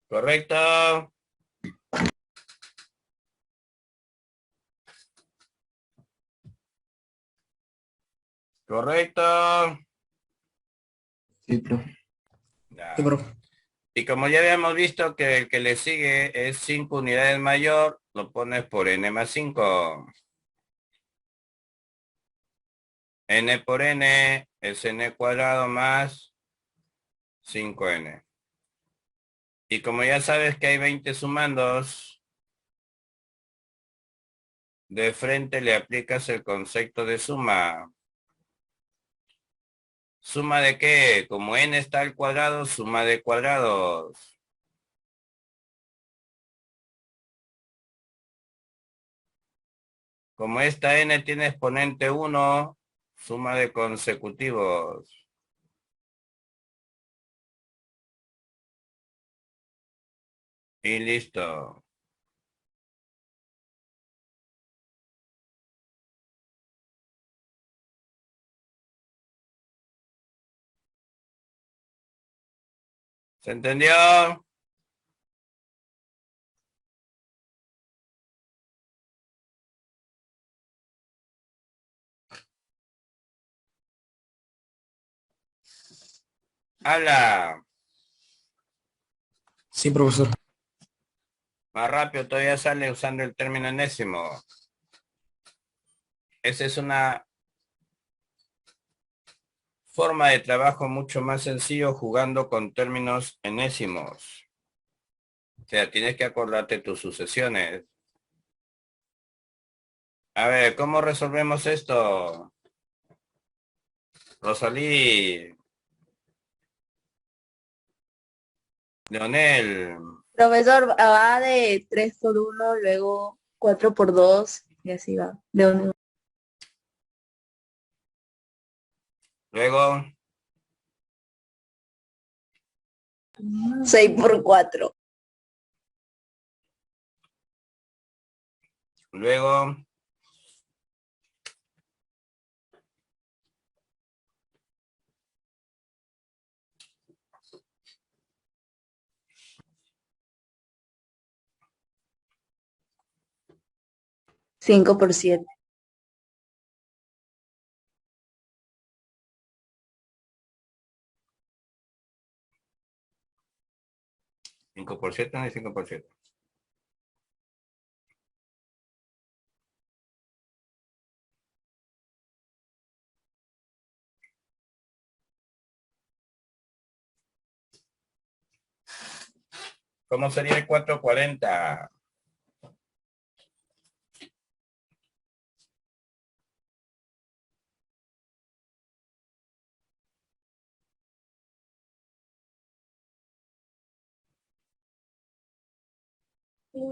¿Correcto? ¿Correcto? Sí, profe. Ya. Sí, profe. Y como ya habíamos visto que el que le sigue es 5 unidades mayor, lo pones por n más 5. N por n es n cuadrado más 5n. Y como ya sabes que hay 20 sumandos, de frente le aplicas el concepto de suma. ¿Suma de qué? Como n está al cuadrado, suma de cuadrados. Como esta n tiene exponente 1, suma de consecutivos. Y listo. ¿Se entendió? ¡Hala! Sí, profesor. Más rápido todavía sale usando el término enésimo. Esa es una forma de trabajo mucho más sencillo jugando con términos enésimos. O sea, tienes que acordarte tus sucesiones. A ver, ¿cómo resolvemos esto? Rosalí, Leonel, Profesor, va de 3 por 1, luego 4 por 2 y así va. De 1. luego, 6 por 4. luego, 5 por 7. 5 por 7 no hay 5 por 7. ¿Cómo sería el 440?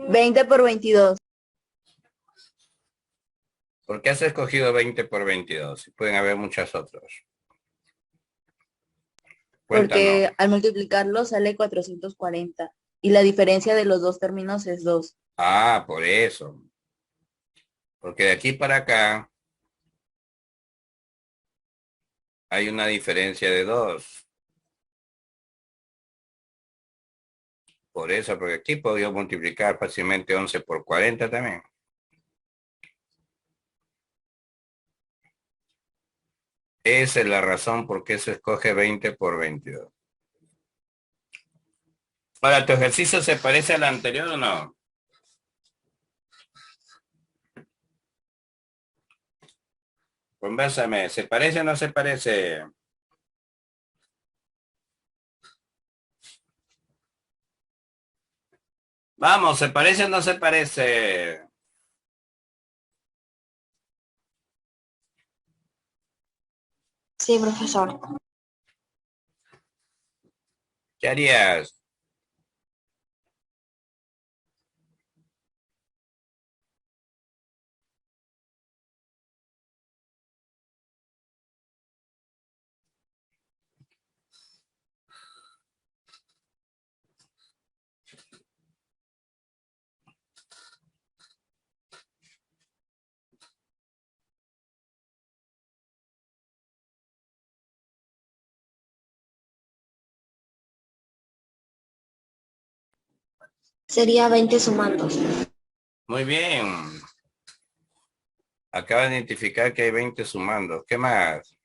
Veinte por 22. ¿Por qué has escogido 20 por 22? Pueden haber muchas otras. Cuéntanos. Porque al multiplicarlo sale 440. Y la diferencia de los dos términos es 2. Ah, por eso. Porque de aquí para acá hay una diferencia de 2. Por eso, porque aquí podía multiplicar fácilmente 11 por 40 también. Esa es la razón por qué se escoge 20 por 22. Ahora, ¿tu ejercicio se parece al anterior o no? Conversame, ¿se parece o no se parece? Vamos, ¿se parece o no se parece? Sí, profesor. ¿Qué harías? Sería 20 sumando. Muy bien. Acaba de identificar que hay 20 sumando. ¿Qué más?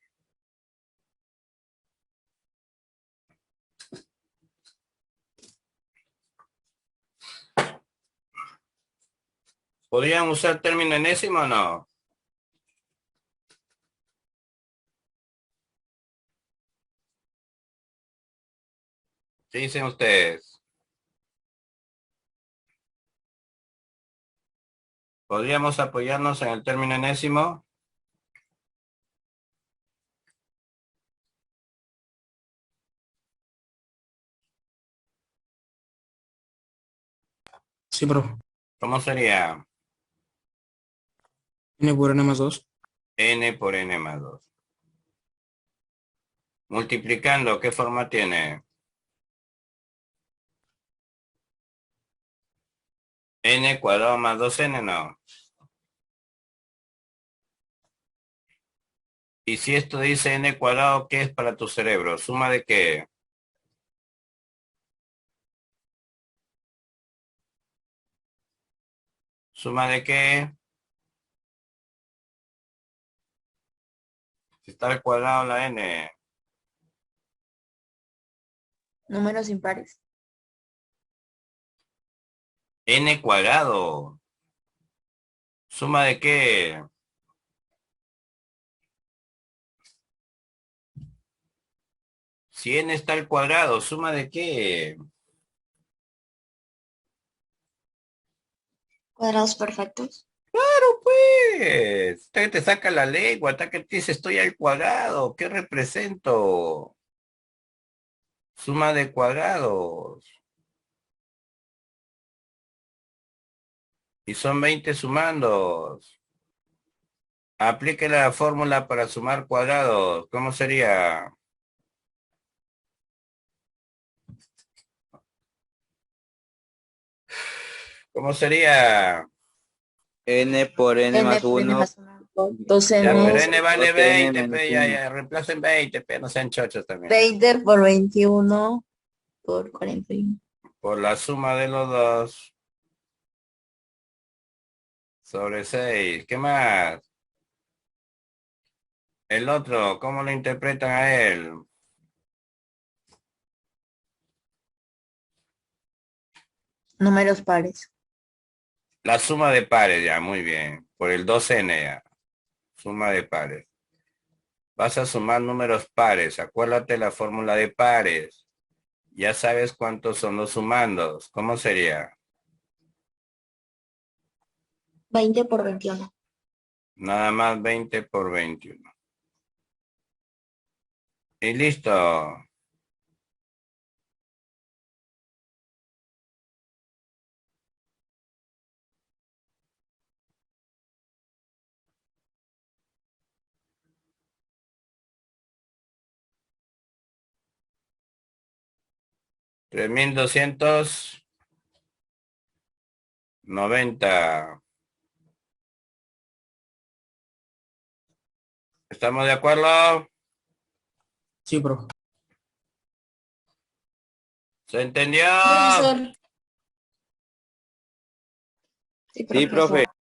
¿Podrían usar término enésimo o no? ¿Qué dicen ustedes? ¿Podríamos apoyarnos en el término enésimo? Sí, profe. ¿Cómo sería? N por N más 2. N por N más 2. Multiplicando, ¿qué forma tiene? N cuadrado más 2N, no. Y si esto dice N cuadrado, ¿qué es para tu cerebro? ¿Suma de qué? ¿Suma de qué? Si está al cuadrado la N. Números impares. N cuadrado. ¿Suma de qué? Si N está al cuadrado, ¿suma de qué? Cuadrados perfectos. Claro, pues. Hasta que te saca la lengua, hasta que te dice estoy al cuadrado. ¿Qué represento? Suma de cuadrados. Y son 20 sumandos. Aplique la fórmula para sumar cuadrados. ¿Cómo sería? ¿Cómo sería? N por N N más por N 1. más 1. 2 Ya, pero N. N vale 2N 20, menos pe, ya, 1. ya, reemplacen 20, pe, no sean chochos también. 20 por 21 por 41. Por la suma de los dos sobre 6. ¿Qué más? El otro, ¿cómo lo interpretan a él? Números pares. La suma de pares, ya, muy bien. Por el 2N, ya. Suma de pares. Vas a sumar números pares. Acuérdate la fórmula de pares. Ya sabes cuántos son los sumandos. ¿Cómo sería? 20 por 21. Nada más 20 por 21. Y listo. 3290. ¿Estamos de acuerdo? Sí, profe. ¿Se entendió? Profesor. Sí, Sí, profe. profesor.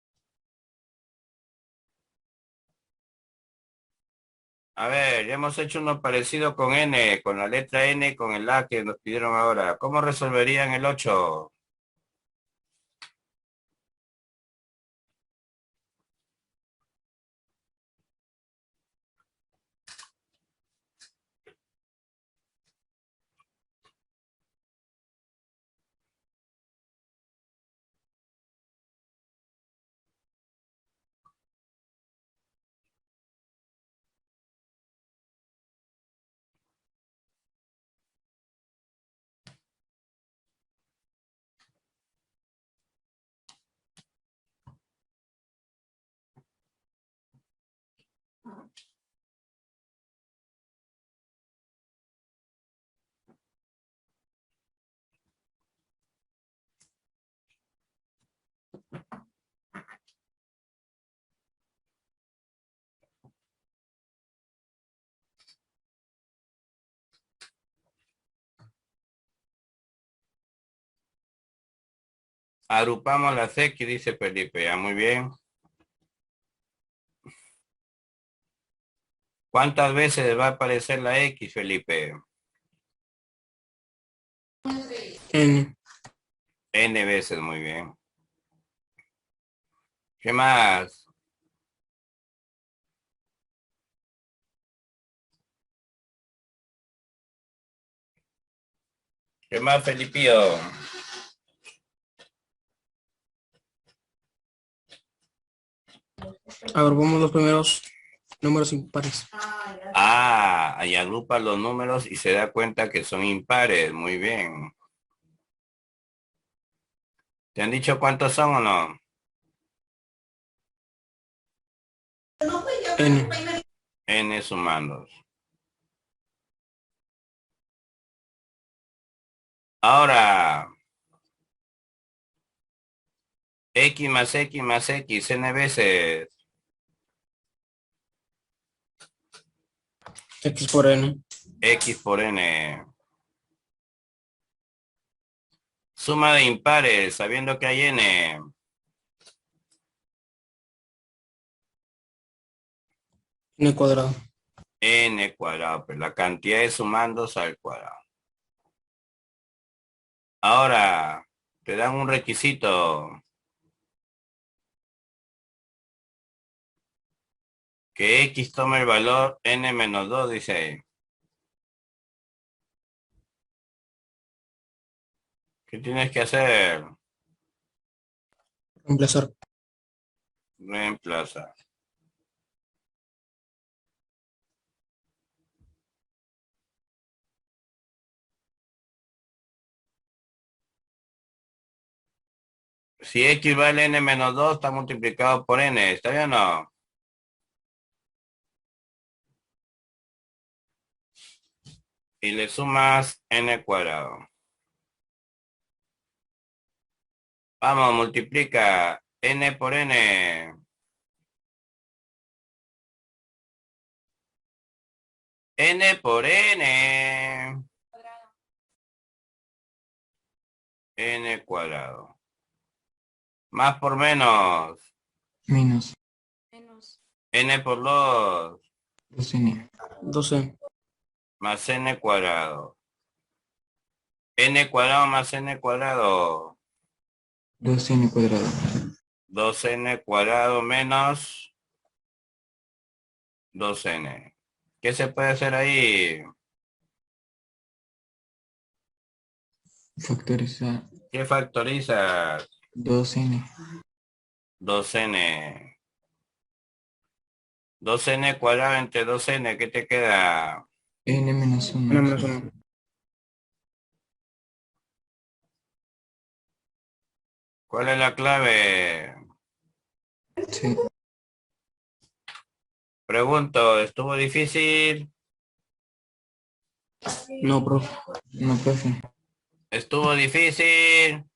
A ver, ya hemos hecho uno parecido con N, con la letra N, con el A que nos pidieron ahora. ¿Cómo resolverían el 8? Agrupamos las X, dice Felipe. Ah, muy bien. ¿Cuántas veces va a aparecer la X, Felipe? N. N veces, muy bien. ¿Qué más? ¿Qué más, Felipio? Agrupamos los primeros números impares. Ah, ahí agrupa los números y se da cuenta que son impares. Muy bien. ¿Te han dicho cuántos son o no? N. N sumandos. Ahora, X más X más X, N veces. X por N. X por N. Suma de impares, sabiendo que hay N. N cuadrado. N cuadrado, pues la cantidad de sumandos al cuadrado. Ahora, te dan un requisito. Que X tome el valor N menos 2, dice ahí. ¿Qué tienes que hacer? Reemplazar. Reemplaza. Si X vale N menos 2, está multiplicado por N. ¿Está bien o no? Y le sumas N cuadrado. Vamos, multiplica N por N. N por N. N cuadrado. Más por menos. Menos N por 2. 2n. 12. Más N cuadrado. N cuadrado más N cuadrado. 2n cuadrado. 2N cuadrado menos 2N. ¿Qué se puede hacer ahí? Factorizar. ¿Qué factorizas? 2n. 2N. 2N cuadrado entre 2N, ¿qué te queda? n menos N 1. menos 1. ¿Cuál es la clave? Sí. Pregunto, ¿estuvo difícil? No, profe. No, profe. ¿Estuvo difícil?